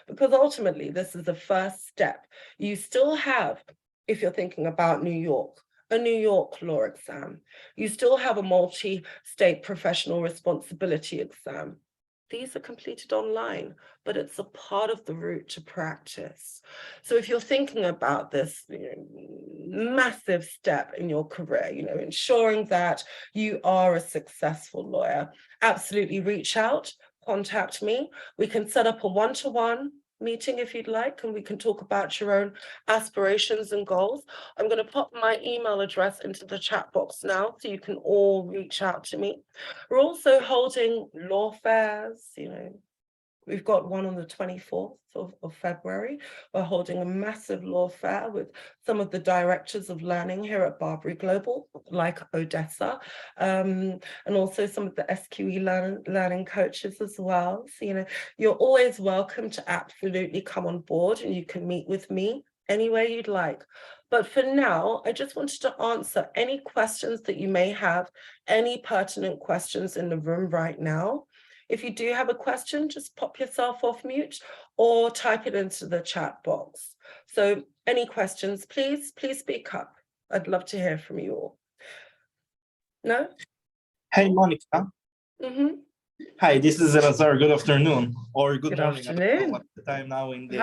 Because ultimately, this is the first step. You still have, if you're thinking about New York, a New York law exam. You still have a multi-state professional responsibility exam. These are completed online, but it's a part of the route to practice. So if you're thinking about this massive step in your career, ensuring that you are a successful lawyer, absolutely reach out, contact me. We can set up a one-to-one meeting if you'd like, and we can talk about your own aspirations and goals. I'm going to pop my email address into the chat box now so you can all reach out to me. We're also holding law fairs, We've got one on the 24th of February. We're holding a massive law fair with some of the directors of learning here at BARBRI Global, like Odessa, and also some of the SQE learning coaches as well. So, you're always welcome to absolutely come on board, and you can meet with me anywhere you'd like. But for now, I just wanted to answer any questions that you may have, any pertinent questions in the room right now. If you do have a question, just pop yourself off mute or type it into the chat box. So any questions, please speak up. I'd love to hear from you all. No? Hey, Monica. Hi, this is Elazar. Good afternoon or good morning. Afternoon. I don't know what's the time now in the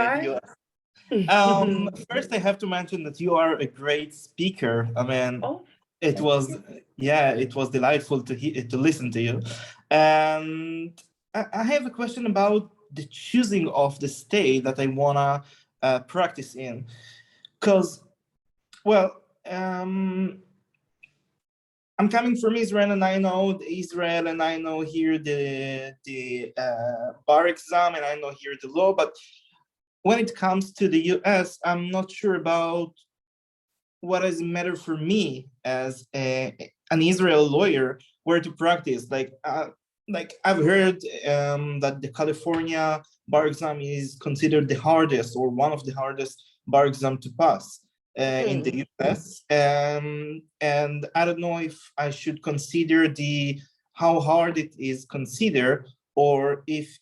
US. First, I have to mention that you are a great speaker. I mean, it was delightful to listen to you. And I have a question about the choosing of the state that I wanna practice in, because, well, I'm coming from Israel, and I know Israel, and I know here the bar exam, and I know here the law. But when it comes to the US, I'm not sure about what is matter for me as an Israel lawyer, where to practice. Like I've heard that the California bar exam is considered the hardest or one of the hardest bar exam to pass in the US. And I don't know if I should consider how hard it is considered, or if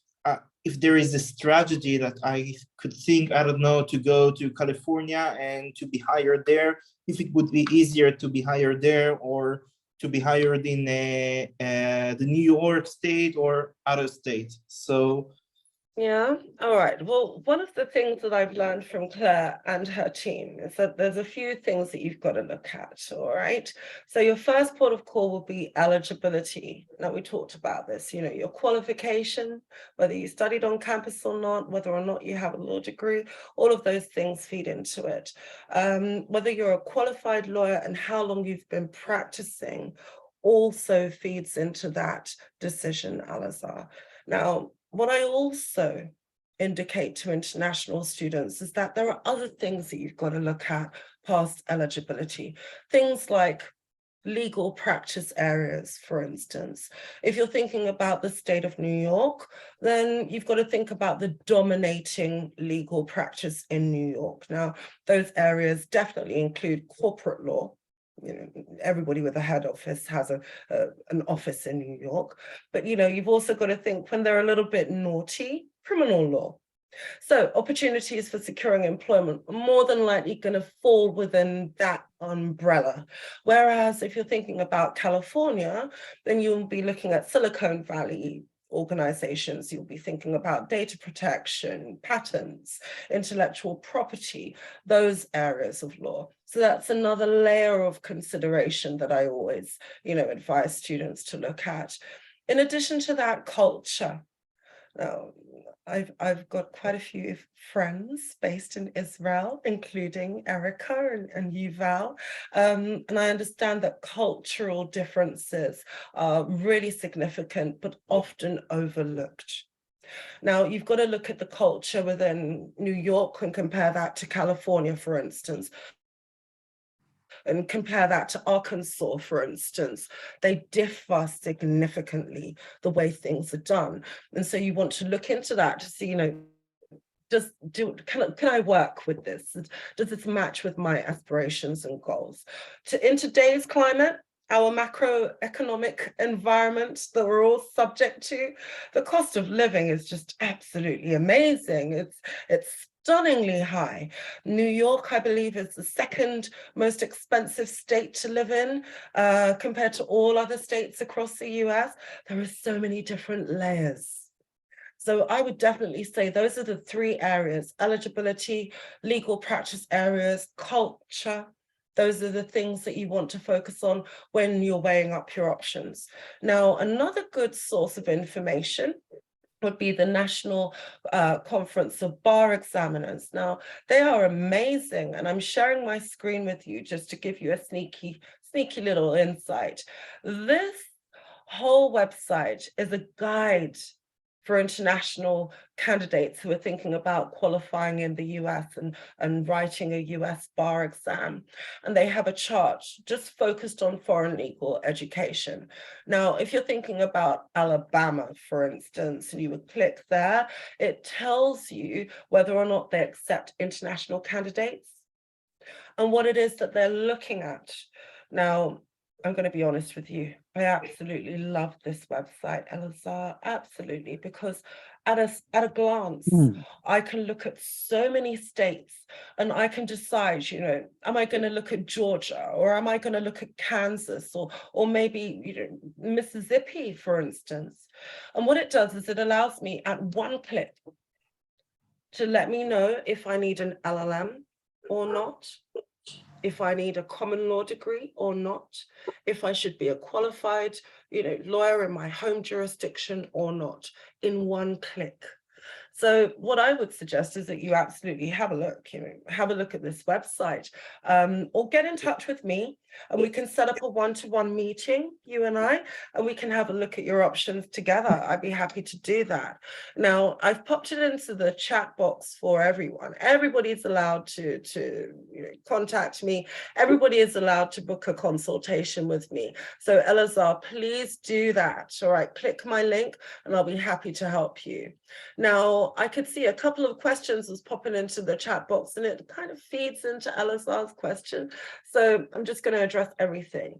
there is a strategy that I could think, I don't know, to go to California and to be hired there, if it would be easier to be hired there or to be hired in the New York state or other state. So yeah, all right. Well, one of the things that I've learned from Claire and her team is that there's a few things that you've got to look at, all right? So your first port of call will be eligibility. Now, we talked about this, your qualification, whether you studied on campus or not, whether or not you have a law degree, all of those things feed into it. Whether you're a qualified lawyer and how long you've been practicing also feeds into that decision, Elazar. Now, what I also indicate to international students is that there are other things that you've got to look at past eligibility. Things like legal practice areas, for instance. If you're thinking about the state of New York, then you've got to think about the dominating legal practice in New York. Now, those areas definitely include corporate law, you know, everybody with a head office has an office in New York, but you know, you've also got to think when they're a little bit naughty, criminal law. So opportunities for securing employment are more than likely going to fall within that umbrella. Whereas if you're thinking about California, then you'll be looking at Silicon Valley organizations, you'll be thinking about data protection, patents, intellectual property, those areas of law. So that's another layer of consideration that I always, you know, advise students to look at. In addition to that, culture. Now, I've got quite a few friends based in Israel, including Erica and Yuval, and I understand that cultural differences are really significant, but often overlooked. Now, you've got to look at the culture within New York and compare that to California, for instance, and compare that to Arkansas, for instance. They differ significantly the way things are done. And so you want to look into that to see, you know, can I work with this? Does this match with my aspirations and goals? In today's climate, our macroeconomic environment that we're all subject to, the cost of living is just absolutely amazing. It's stunningly high. New York, I believe, is the second most expensive state to live in compared to all other states across the US. There are so many different layers. So I would definitely say those are the three areas: eligibility, legal practice areas, culture. Those are the things that you want to focus on when you're weighing up your options. Now, another good source of information would be the National Conference of Bar Examiners. Now, they are amazing, and I'm sharing my screen with you just to give you a sneaky little insight. This whole website is a guide for international candidates who are thinking about qualifying in the US and writing a US bar exam. And they have a chart just focused on foreign legal education. Now, if you're thinking about Alabama, for instance, and you would click there, it tells you whether or not they accept international candidates and what it is that they're looking at. Now, I'm going to be honest with you. I absolutely love this website, Elazar, absolutely, because at a glance, I can look at so many states and I can decide, you know, am I going to look at Georgia, or am I going to look at Kansas, or maybe, you know, Mississippi, for instance. And what it does is it allows me at one click to let me know if I need an LLM or not, if I need a common law degree or not, if I should be a qualified, you know, lawyer in my home jurisdiction or not, in one click. So what I would suggest is that you absolutely have a look, you know, have a look at this website, or get in touch with me and we can set up a one-to-one meeting, you and I, and we can have a look at your options together. I'd be happy to do that. Now, I've popped it into the chat box for everyone. Everybody's allowed to you know, contact me. Everybody is allowed to book a consultation with me. So Elazar, please do that. All right, click my link and I'll be happy to help you. Now, I could see a couple of questions was popping into the chat box and it kind of feeds into Elazar's question. So I'm just going to address everything.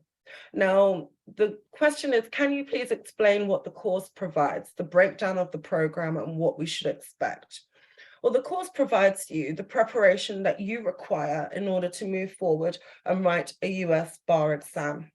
Now, the question is, can you please explain what the course provides, the breakdown of the program and what we should expect? Well, the course provides you the preparation that you require in order to move forward and write a US bar exam.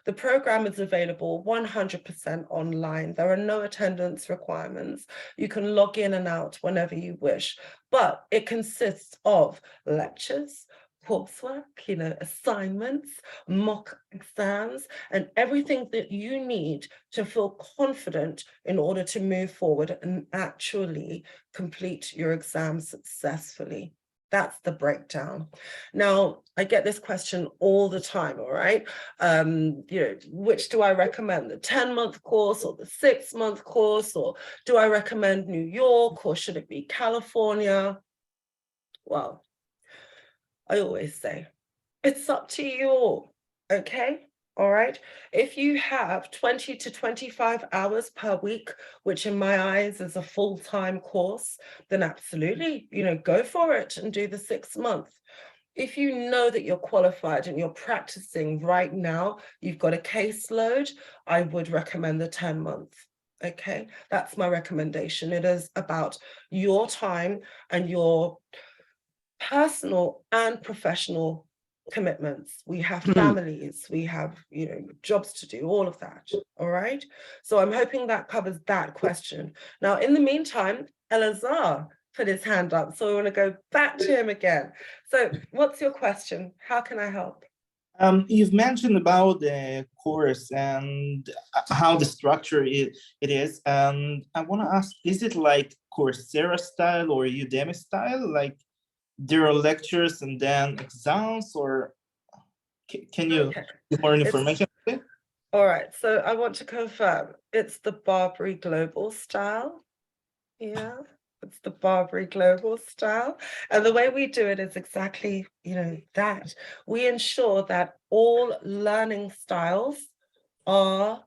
The program is available 100% online. There are no attendance requirements. You can log in and out whenever you wish, but it consists of lectures, coursework, you know, assignments, mock exams, and everything that you need to feel confident in order to move forward and actually complete your exam successfully. That's the breakdown. Now, I get this question all the time, all right? You know, which do I recommend, the 10-month course or the 6-month course, or do I recommend New York, or should it be California? Well, I always say, it's up to you all, okay? All right, if you have 20 to 25 hours per week, which in my eyes is a full-time course, then absolutely, you know, go for it and do the 6 month. if you know that you're qualified and you're practicing right now, you've got a caseload, I would recommend the 10-month. Okay, that's my recommendation. It is about your time and your personal and professional commitments. We have families, we have, you know, jobs to do, all of that. All right. So I'm hoping that covers that question. Now, in the meantime, Elazar put his hand up, so I want to go back to him again. So what's your question? How can I help? You've mentioned about the course and how the structure it is, and I want to ask, is it like Coursera style or Udemy style? Like there are lectures and then exams, or can you give more information? All right, so I want to confirm it's the BARBRI Global style. Yeah. It's the BARBRI Global style. And the way we do it is exactly, you know, that. We ensure that all learning styles are,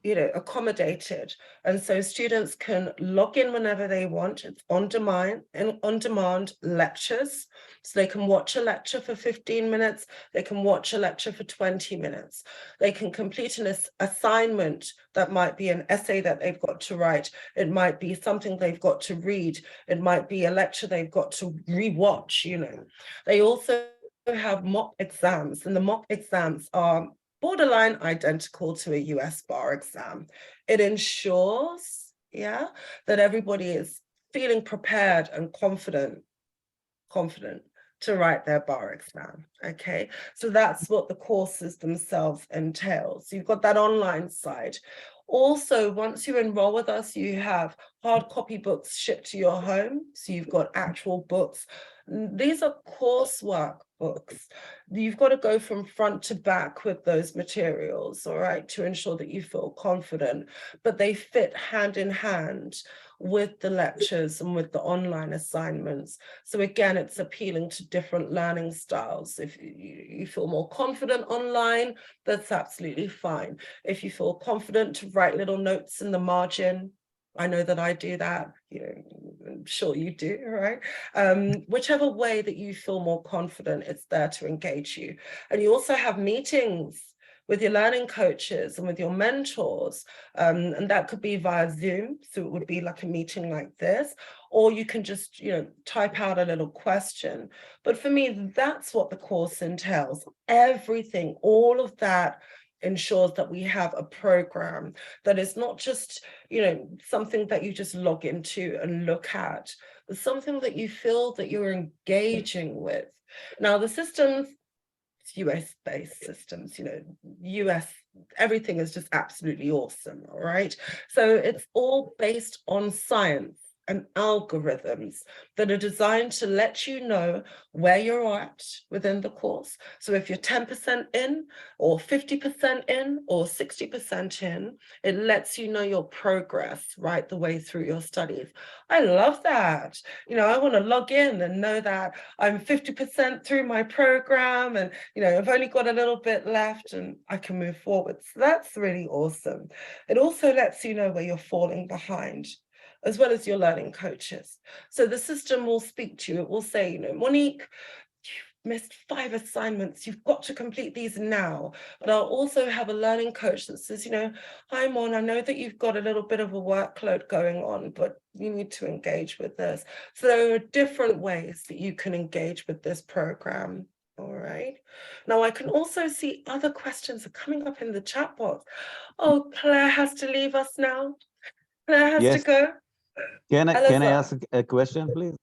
you know, accommodated. And so students can log in whenever they want. It's on demand lectures. So they can watch a lecture for 15 minutes. They can watch a lecture for 20 minutes. They can complete an assignment that might be an essay that they've got to write. It might be something they've got to read. It might be a lecture they've got to rewatch, you know. They also have mock exams, and the mock exams are borderline identical to a US bar exam. It ensures, yeah, that everybody is feeling prepared and confident to write their bar exam, okay? So that's what the courses themselves entail. So you've got that online side. Also, once you enroll with us, you have hard copy books shipped to your home. So you've got actual books. These are coursework books. You've got to go from front to back with those materials, all right, to ensure that you feel confident, but they fit hand in hand with the lectures and with the online assignments. So again, it's appealing to different learning styles. If you feel more confident online, that's absolutely fine. If you feel confident to write little notes in the margin, I know that I do that, you know, I'm sure you do, right? Whichever way that you feel more confident, it's there to engage you. And you also have meetings with your learning coaches and with your mentors, and that could be via Zoom, so it would be like a meeting like this, or you can just, you know, type out a little question. But for me, that's what the course entails. Everything, all of that ensures that we have a program that is not just, you know, something that you just log into and look at, but something that you feel that you're engaging with. Now, the systems, US-based systems, you know, US, everything is just absolutely awesome, all right? So it's all based on science and algorithms that are designed to let you know where you're at within the course. So if you're 10% in, or 50% in, or 60% in, it lets you know your progress right the way through your studies. I love that. You know, I want to log in and know that I'm 50% through my program, and, you know, I've only got a little bit left and I can move forward. So that's really awesome. It also lets you know where you're falling behind, as well as your learning coaches. So the system will speak to you. It will say, you know, Monique, you've missed 5 assignments. You've got to complete these now. But I'll also have a learning coach that says, you know, hi, Mon, I know that you've got a little bit of a workload going on, but you need to engage with this. So there are different ways that you can engage with this program. All right. Now I can also see other questions are coming up in the chat box. Oh, Claire has to leave us now. Claire has to go. Can I ask a question, please?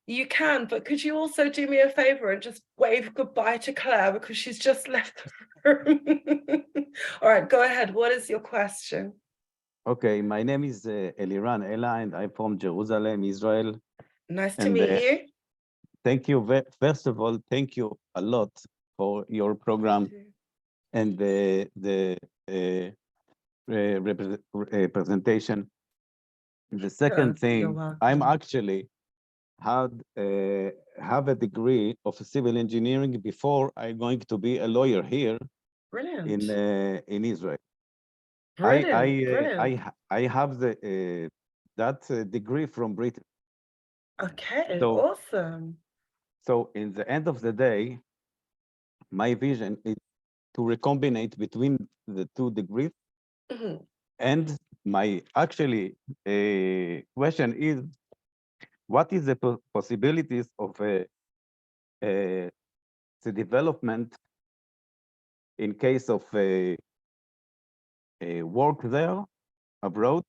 You can, but could you also do me a favor and just wave goodbye to Claire, because she's just left the room. All right, go ahead. What is your question? Okay, my name is Eliran Ella, and I'm from Jerusalem, Israel. Nice to meet you. Thank you. First of all, thank you a lot for your program and the presentation. The second thing, I'm actually have a degree of civil engineering before I'm going to be a lawyer here. Brilliant. In Israel. Brilliant. I have that degree from Britain. Okay, So, awesome. So in the end of the day, my vision is to recombinate between the 2 degrees. And my actually question is, what is the possibilities of the development in case of a work there abroad,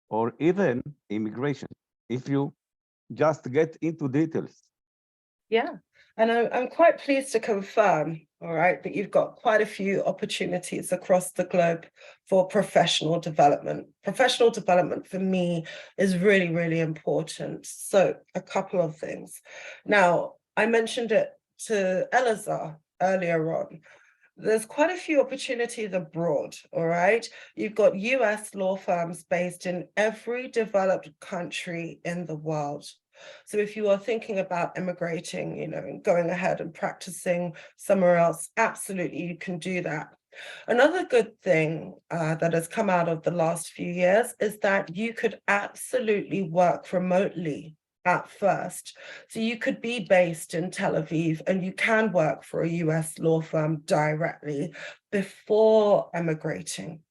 or even immigration, if you just get into details? Yeah, and I'm quite pleased to confirm, all right, that you've got quite a few opportunities across the globe for professional development. Professional development for me is really, really important. So a couple of things. Now, I mentioned it to Elazar earlier on. There's quite a few opportunities abroad, all right? You've got US law firms based in every developed country in the world. So if you are thinking about immigrating, you know, and going ahead and practicing somewhere else, absolutely, you can do that. Another good thing that has come out of the last few years is that you could absolutely work remotely at first. So you could be based in Tel Aviv and you can work for a US law firm directly before emigrating,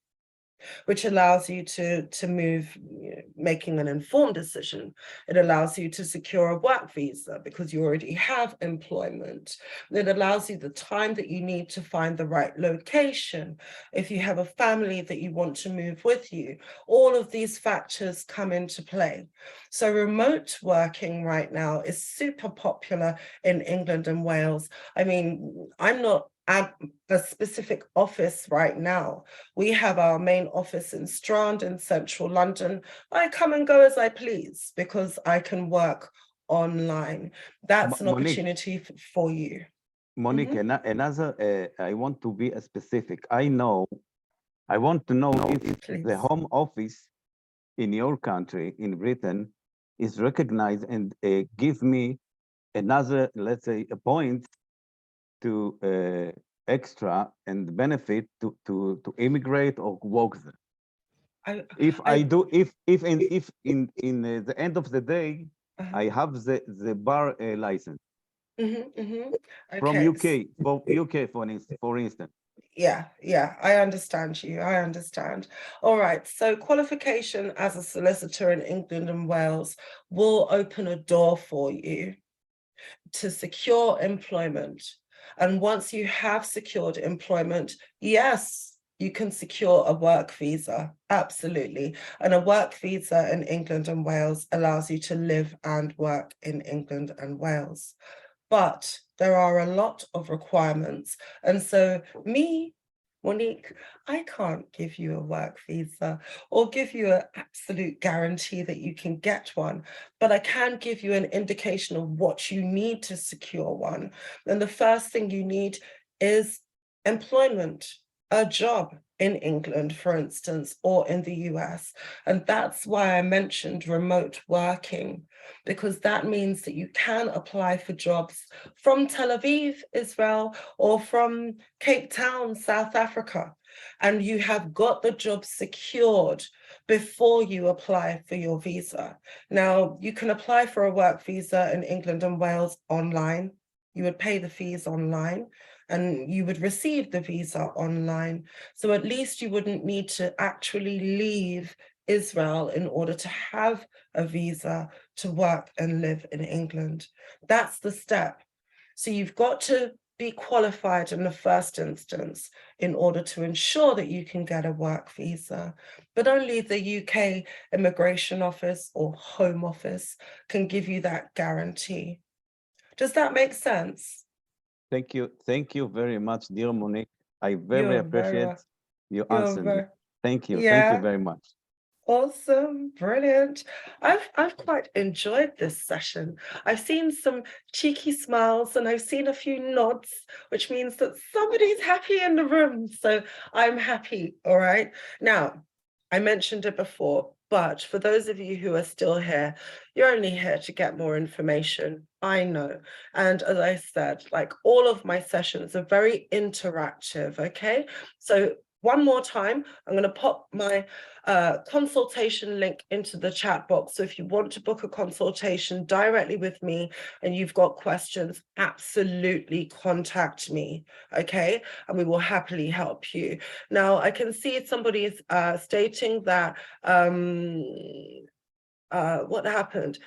which allows you to move, you know, making an informed decision. It allows you to secure a work visa because you already have employment. It allows you the time that you need to find the right location. If you have a family that you want to move with you, all of these factors come into play. So remote working right now is super popular in England and Wales. I mean, I'm not at a specific office right now. We have our main office in Strand in central London. I come and go as I please because I can work online. That's an opportunity for you. Monique, another, I want to be specific. I want to know if the home office in your country, in Britain, is recognized and give me another, let's say, a point to extra and benefit to immigrate or work there. If in the end of the day, I have the bar license from UK, for instance. Yeah, I understand you. I understand. All right. So qualification as a solicitor in England and Wales will open a door for you to secure employment. And once you have secured employment, yes, you can secure a work visa, absolutely. And a work visa in England and Wales allows you to live and work in England and Wales. But there are a lot of requirements. And so Monique, I can't give you a work visa or give you an absolute guarantee that you can get one, but I can give you an indication of what you need to secure one. And the first thing you need is employment, a job in England, for instance, or in the US. And that's why I mentioned remote working, because that means that you can apply for jobs from Tel Aviv, Israel, or from Cape Town, South Africa. And you have got the job secured before you apply for your visa. Now, you can apply for a work visa in England and Wales online. You would pay the fees online and you would receive the visa online. So at least you wouldn't need to actually leave Israel in order to have a visa to work and live in England. That's the step. So you've got to be qualified in the first instance in order to ensure that you can get a work visa. But only the UK Immigration Office or Home Office can give you that guarantee. Does that make sense? Thank you very much, dear Monique. I very appreciate your answer. Thank you. Thank you very much. Awesome, brilliant. I've quite enjoyed this session. I've seen some cheeky smiles and I've seen a few nods, which means that somebody's happy in the room. So I'm happy, all right? Now, I mentioned it before, but for those of you who are still here, you're only here to get more information. I know. And as I said, like all of my sessions are very interactive, okay? So one more time, I'm going to pop my consultation link into the chat box. So if you want to book a consultation directly with me and you've got questions, absolutely contact me, okay? And we will happily help you. Now, I can see somebody is stating that what happened.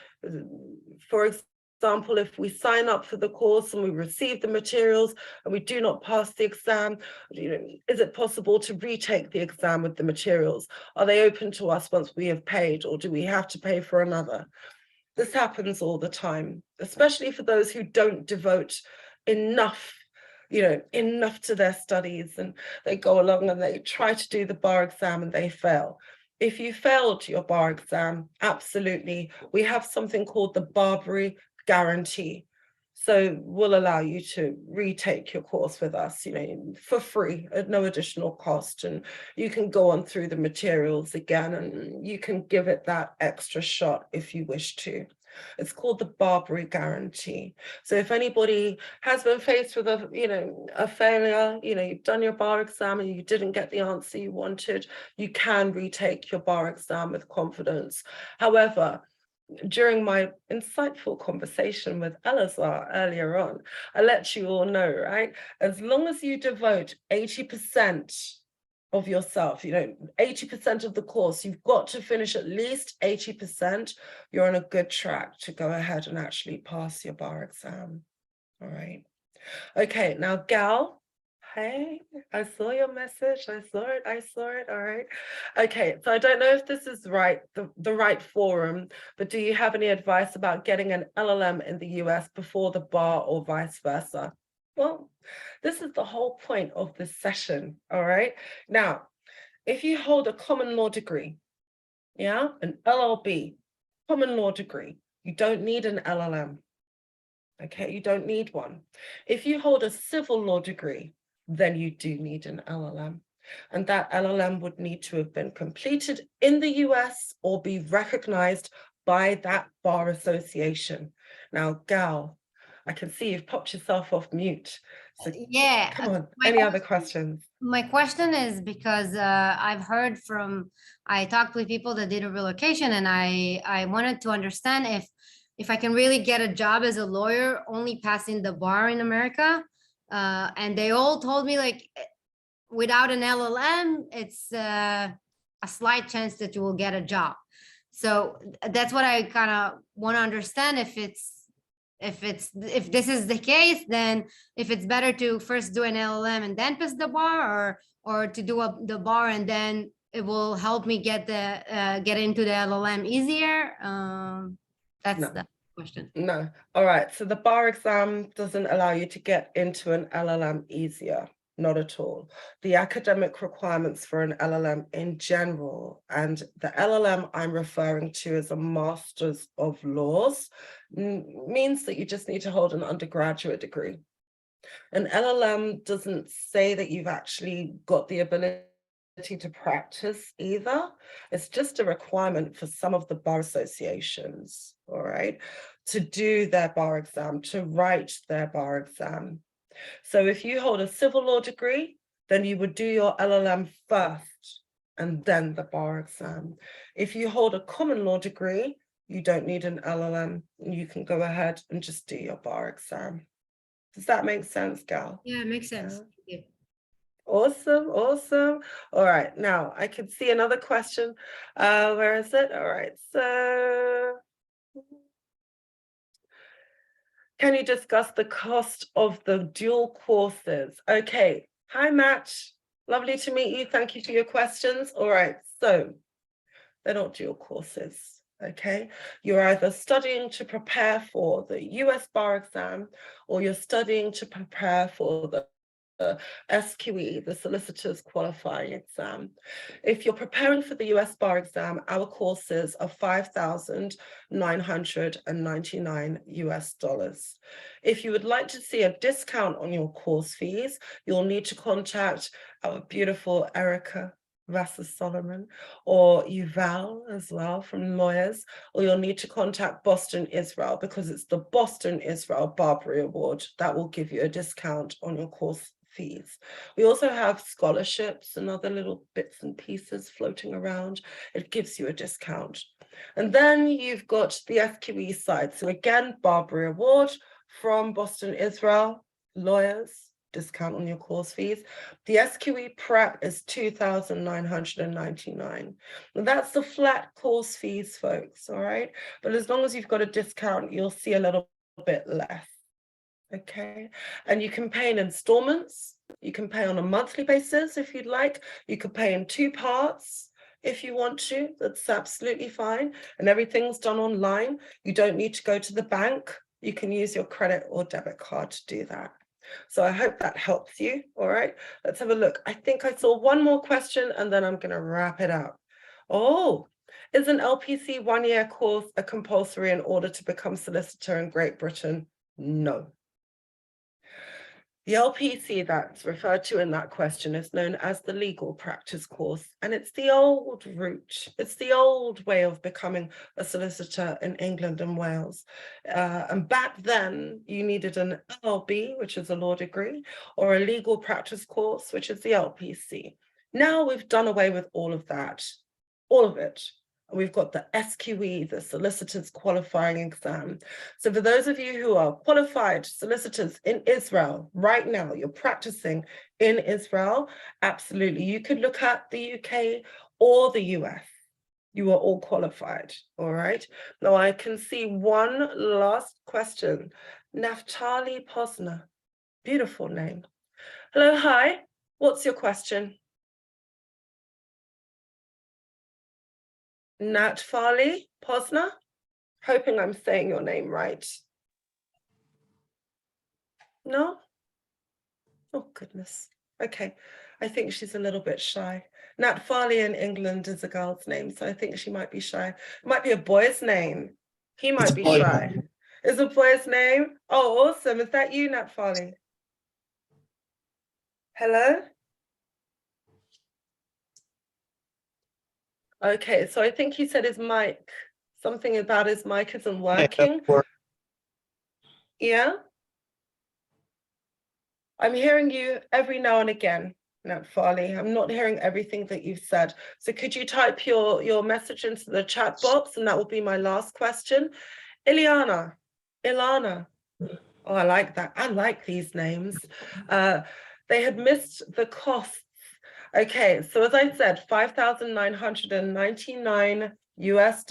For example, if we sign up for the course and we receive the materials and we do not pass the exam, is it possible to retake the exam with the materials? Are they open to us once we have paid, or do we have to pay for another? This happens all the time, especially for those who don't devote enough to their studies, and they go along and they try to do the bar exam and they fail. If you failed your bar exam, absolutely, we have something called the BARBRI guarantee. So we'll allow you to retake your course with us, for free at no additional cost. And you can go on through the materials again, and you can give it that extra shot if you wish to. It's called the BARBRI guarantee. So if anybody has been faced with a failure, you've done your bar exam and you didn't get the answer you wanted, you can retake your bar exam with confidence. However, during my insightful conversation with Elazar earlier on, I let you all know, right? As long as you devote 80% of yourself, 80% of the course, you've got to finish at least 80%, you're on a good track to go ahead and actually pass your bar exam. All right. Okay, now Gal, hey, I saw your message. I saw it. All right. Okay, so I don't know if this is right, the right forum, but do you have any advice about getting an LLM in the US before the bar or vice versa? Well, this is the whole point of this session, all right? Now, if you hold a common law degree, an LLB, common law degree, you don't need an LLM, okay? You don't need one. If you hold a civil law degree, then you do need an LLM. And that LLM would need to have been completed in the US or be recognized by that bar association. Now, Gal, I can see you've popped yourself off mute. So yeah, come on, any other questions? My question is because I've heard I talked with people that did a relocation, and I wanted to understand if I can really get a job as a lawyer only passing the bar in America. And they all told me, like, without an LLM, it's a slight chance that you will get a job. So that's what I kind of want to understand. If this is the case, then if it's better to first do an LLM and then pass the bar, or to do the bar and then it will help me get into the LLM easier. That's the question. No. All right. So the bar exam doesn't allow you to get into an LLM easier. Not at all. The academic requirements for an LLM in general, and the LLM I'm referring to as a Master's of Laws, means that you just need to hold an undergraduate degree. An LLM doesn't say that you've actually got the ability to practice either. It's just a requirement for some of the bar associations, all right, to do their bar exam, to write their bar exam. So if you hold a civil law degree, then you would do your LLM first and then the bar exam. If you hold a common law degree, you don't need an LLM. You can go ahead and just do your bar exam. Does that make sense, Gal? Yeah, it makes sense. Thank you. Awesome, awesome. All right, now I can see another question. Where is it? All right, so can you discuss the cost of the dual courses? Okay, hi Matt, lovely to meet you. Thank you for your questions. All right, so they're not dual courses, okay? You're either studying to prepare for the US bar exam, or you're studying to prepare for the SQE, the Solicitor's Qualifying Exam. If you're preparing for the US bar exam, our courses are $5,999 US. If you would like to see a discount on your course fees, you'll need to contact our beautiful Erica Solomon, or Yuval as well from Lawyers, or you'll need to contact Boston Israel, because it's the Boston Israel BARBRI Award that will give you a discount on your course fees. We also have scholarships and other little bits and pieces floating around. It gives you a discount. And then you've got the SQE side. So again, BARBRI Award from Boston, Israel, lawyers, discount on your course fees. The SQE prep is $2,999. That's the flat course fees, folks, all right? But as long as you've got a discount, you'll see a little bit less, okay? And you can pay in installments. You can pay on a monthly basis if you'd like. You could pay in 2 parts if you want to. That's absolutely fine. And everything's done online. You don't need to go to the bank. You can use your credit or debit card to do that. So I hope that helps you. All right, let's have a look. I think I saw one more question and then I'm going to wrap it up. Oh, is an LPC 1-year course a compulsory in order to become solicitor in Great Britain? No. The LPC that's referred to in that question is known as the legal practice course, and it's the old route. It's the old way of becoming a solicitor in England and Wales. And back then, you needed an LLB, which is a law degree, or a legal practice course, which is the LPC. Now we've done away with all of that, all of it. We've got the SQE, the Solicitors Qualifying Exam. So for those of you who are qualified solicitors in Israel right now, you're practicing in Israel, absolutely. You could look at the UK or the US. You are all qualified, all right? Now I can see one last question. Naftali Posner, beautiful name. Hello, hi, what's your question? Naftali Posner, hoping I'm saying your name right. No? Oh, goodness. Okay, I think she's a little bit shy. Naftali in England is a girl's name, so I think she might be shy. It might be a boy's name. He might be shy. Is a boy's name? Oh, awesome. Is that you, Naftali? Hello? Okay, so I think he said his mic, something about his mic isn't working. Yeah? I'm hearing you every now and again, Naftali. I'm not hearing everything that you've said. So could you type your message into the chat box, and that will be my last question. Ilana. Oh, I like that. I like these names. They had missed the costs. Okay, so as I said, $5,999 US,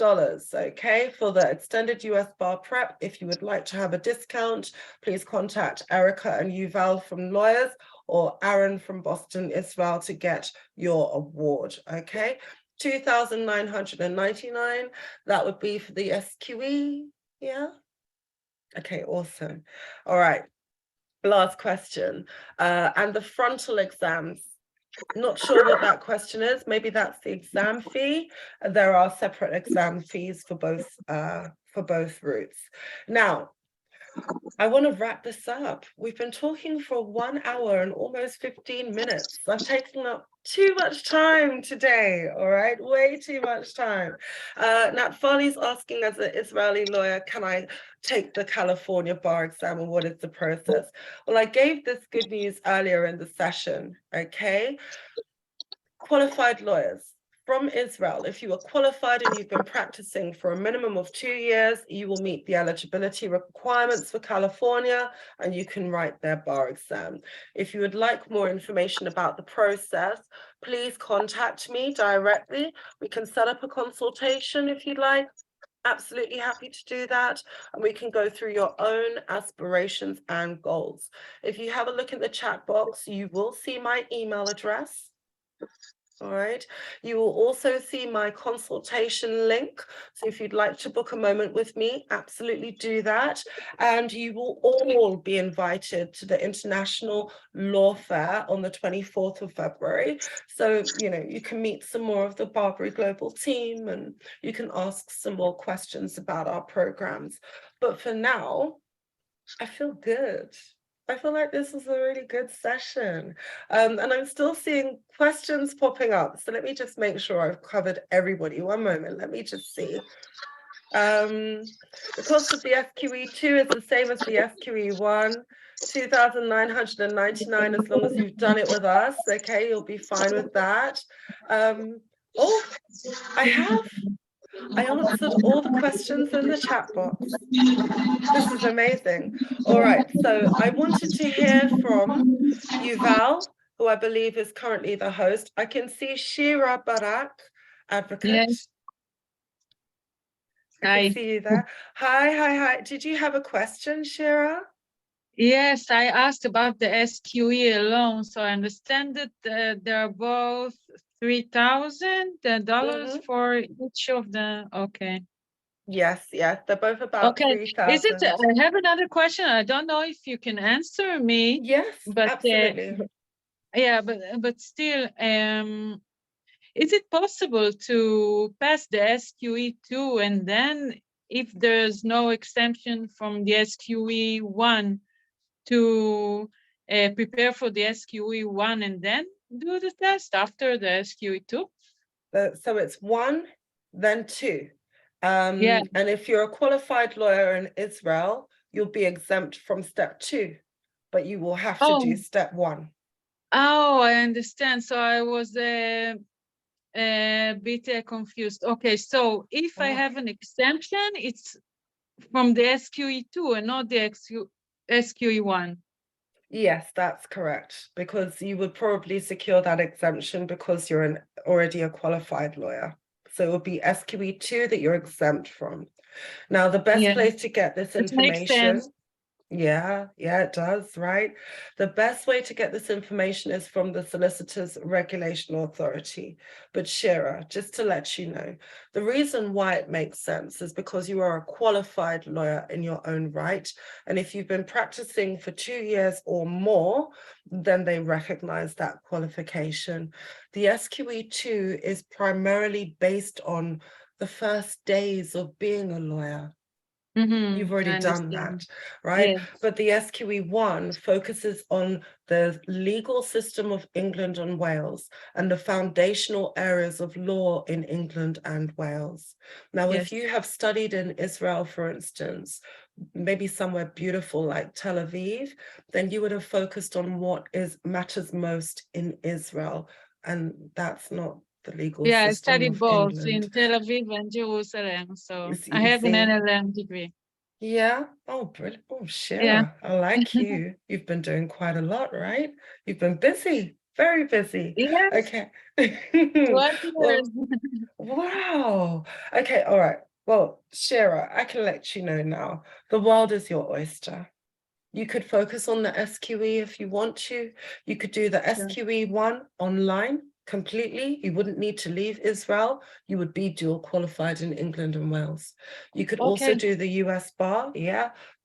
okay, for the extended US bar prep. If you would like to have a discount, please contact Erica and Yuval from Lawyers or Aaron from Boston, Israel to get your award, okay? $2,999, that would be for the SQE, yeah? Okay, awesome. All right, last question. And the frontal exams. Not sure what that question is. Maybe that's the exam fee. There are separate exam fees for both routes. Now, I want to wrap this up. We've been talking for 1 hour and almost 15 minutes. I've taken up too much time today, all right? Way too much time. Naftali's asking, as an Israeli lawyer, can I take the California bar exam and what is the process? Well, I gave this good news earlier in the session, okay? Qualified lawyers from Israel, if you are qualified and you've been practicing for a minimum of 2 years, you will meet the eligibility requirements for California and you can write their bar exam. If you would like more information about the process, please contact me directly. We can set up a consultation if you'd like. Absolutely happy to do that. And we can go through your own aspirations and goals. If you have a look in the chat box, you will see my email address. All right. You will also see my consultation link. So if you'd like to book a moment with me, absolutely do that. And you will all be invited to the International Law Fair on the 24th of February. So, you know, you can meet some more of the BARBRI Global team and you can ask some more questions about our programs. But for now, I feel good. I feel like this is a really good session. And I'm still seeing questions popping up. So let me just make sure I've covered everybody. One moment, let me just see. The cost of the SQE2 is the same as the SQE1. 2,999 as long as you've done it with us. Okay, you'll be fine with that. Oh, I answered all the questions in the chat box. This is amazing. All right, so I wanted to hear from Yuval, who I believe is currently the host. I can see Shira Barak, advocate. Yes. I can see you there. Hi. Did you have a question, Shira? Yes, I asked about the SQE alone. So I understand that there are both $3,000 for each of the, okay. Yes, they're both about 3,000. Is it, I have another question. I don't know if you can answer me. Yes, but, absolutely. But still, is it possible to pass the SQE2 and then if there's no exemption from the SQE1 to prepare for the SQE1 and then do the test after the SQE2? So it's 1, then 2. And if you're a qualified lawyer in Israel, you'll be exempt from step 2, but you will have to do step 1. Oh, I understand. So I was a bit confused. Okay, so if I have an exemption, it's from the SQE2 and not the SQE1. Yes, that's correct, because you would probably secure that exemption because you're already a qualified lawyer. So it would be SQE2 that you're exempt from. Now, the best place to get this information, it does, right? The best way to get this information is from the Solicitors Regulation Authority. But Shira, just to let you know, the reason why it makes sense is because you are a qualified lawyer in your own right. And if you've been practicing for 2 years or more, then they recognize that qualification. The SQE2 is primarily based on the first days of being a lawyer. You've already done that, right? Yes. But the SQE1 focuses on the legal system of England and Wales and the foundational areas of law in England and Wales. Now, if you have studied in Israel, for instance, maybe somewhere beautiful like Tel Aviv, then you would have focused on what matters most in Israel, and that's not the legal system. I studied both England. in Tel Aviv and Jerusalem, so I have an LLM degree. Yeah. Oh, brilliant. Oh, Shira, I like you. You've been doing quite a lot, right? You've been busy, very busy. Yes. Okay. 12 years. Wow. Okay. All right. Well, Shira, I can let you know now. The world is your oyster. You could focus on the SQE if you want to. You could do the SQE1 online completely. You wouldn't need to leave Israel. You would be dual qualified in England and Wales. You could also do the US bar.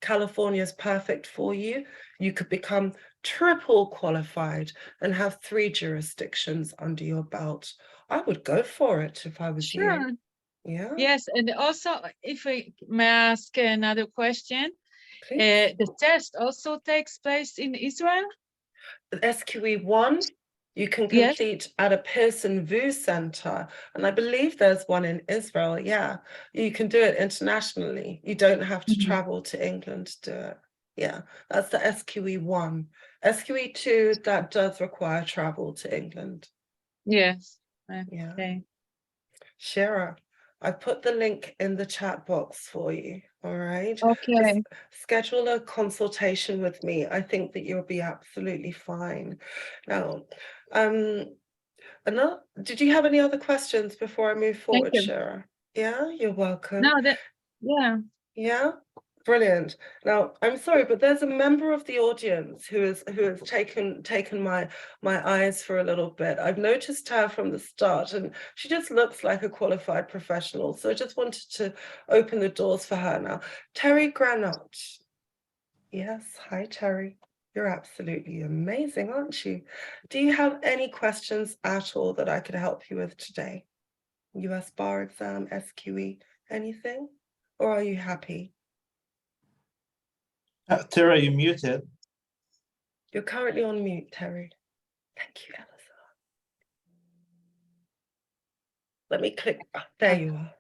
California is perfect for you. You could become triple qualified and have 3 jurisdictions under your belt. I would go for it if I was you. Yeah. Yes, and also, if I may ask another question, the test also takes place in Israel? The SQE1, you can complete at a Pearson VU Center, and I believe there's one in Israel. You can do it internationally. You don't have to travel to England to do it. That's the SQE1. SQE2, that does require travel to England. Yes. Okay. Shira, I put the link in the chat box for you. All right. Okay. Just schedule a consultation with me. I think that you'll be absolutely fine. Now, did you have any other questions before I move forward, Shira? Yeah, you're welcome. Yeah. Brilliant. Now, I'm sorry, but there's a member of the audience who has taken my eyes for a little bit. I've noticed her from the start, and she just looks like a qualified professional. So I just wanted to open the doors for her now. Terry Granot. Yes, hi, Terry. You're absolutely amazing, aren't you? Do you have any questions at all that I could help you with today? US bar exam, SQE, anything? Or are you happy? Terry, you're muted. You're currently on mute, Terry. Thank you, Elisa. Let me click. There you are.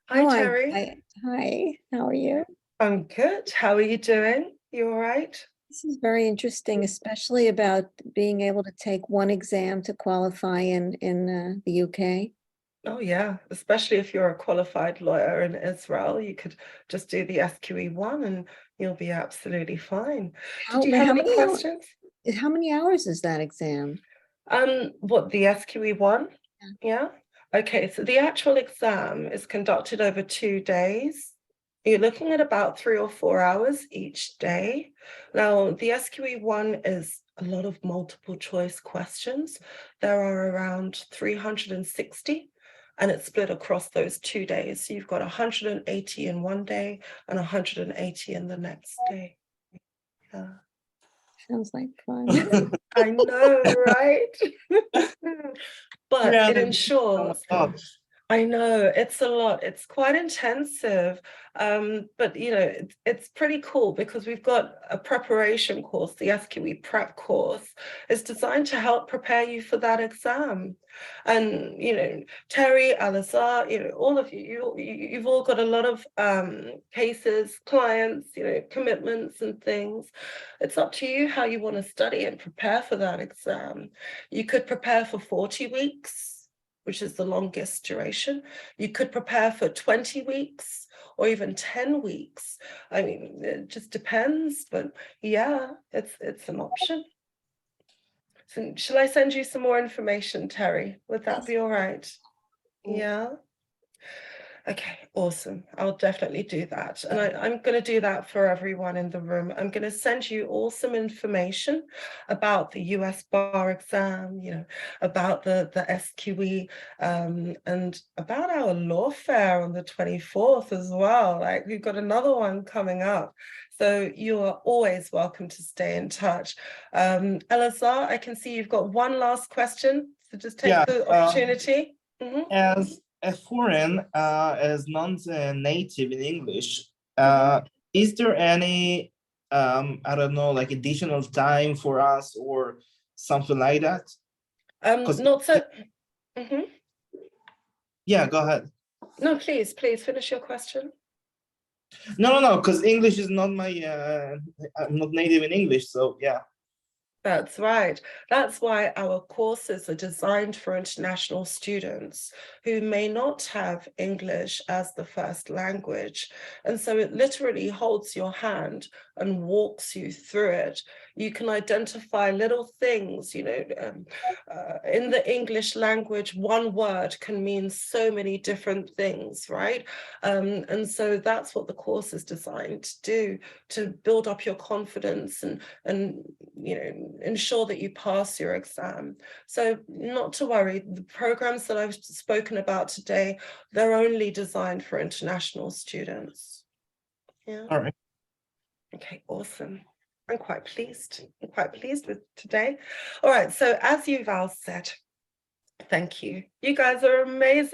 Hi, Terry. Hi, how are you? I'm good. How are you doing? You all right? This is very interesting, especially about being able to take one exam to qualify in the UK. Oh yeah, especially if you're a qualified lawyer in Israel, you could just do the SQE1 and you'll be absolutely fine. Did you have any questions? How many hours is that exam? What, the SQE1? Yeah. Okay, so the actual exam is conducted over 2 days. You're looking at about 3 or 4 hours each day. Now, the SQE1 is a lot of multiple choice questions. There are around 360, and it's split across those 2 days. So you've got 180 in one day and 180 in the next day. Yeah. Sounds like fun. I know, right? But Yeah, it ensures. I know, it's a lot. It's quite intensive, but you know, it's pretty cool because we've got a preparation course. The SQE prep course is designed to help prepare you for that exam. And you know, Terry, Alazar, you know, all of you've all got a lot of cases, clients, you know, commitments and things. It's up to you how you want to study and prepare for that exam. You could prepare for 40 weeks. Which is the longest duration. You could prepare for 20 weeks or even 10 weeks. I mean, it just depends, but yeah, it's an option. So shall I send you some more information, Terry? Would that be all right? Yeah. Okay, awesome. I'll definitely do that. And I'm going to do that for everyone in the room. I'm going to send you all some information about the US bar exam, you know, about the SQE, and about our law fair on the 24th as well. Like, we've got another one coming up. So you are always welcome to stay in touch. Elazar, I can see you've got one last question. So just take the opportunity. As a foreign, as non-native in English, is there any, I don't know, like additional time for us or something like that? Not so. Yeah, go ahead. No, please finish your question. No, because English is not my, I'm not native in English, so yeah. That's right. That's why our courses are designed for international students who may not have English as the first language. And so it literally holds your hand and walks you through it. You can identify little things, you know, in the English language, one word can mean so many different things, right? And so that's what the course is designed to do, to build up your confidence and you know, ensure that you pass your exam. So not to worry, the programs that I've spoken about today, they're only designed for international students. Yeah. All right. Okay, awesome. I'm quite pleased. I'm quite pleased with today. All right, so as Yuval said, thank you. You guys are amazing.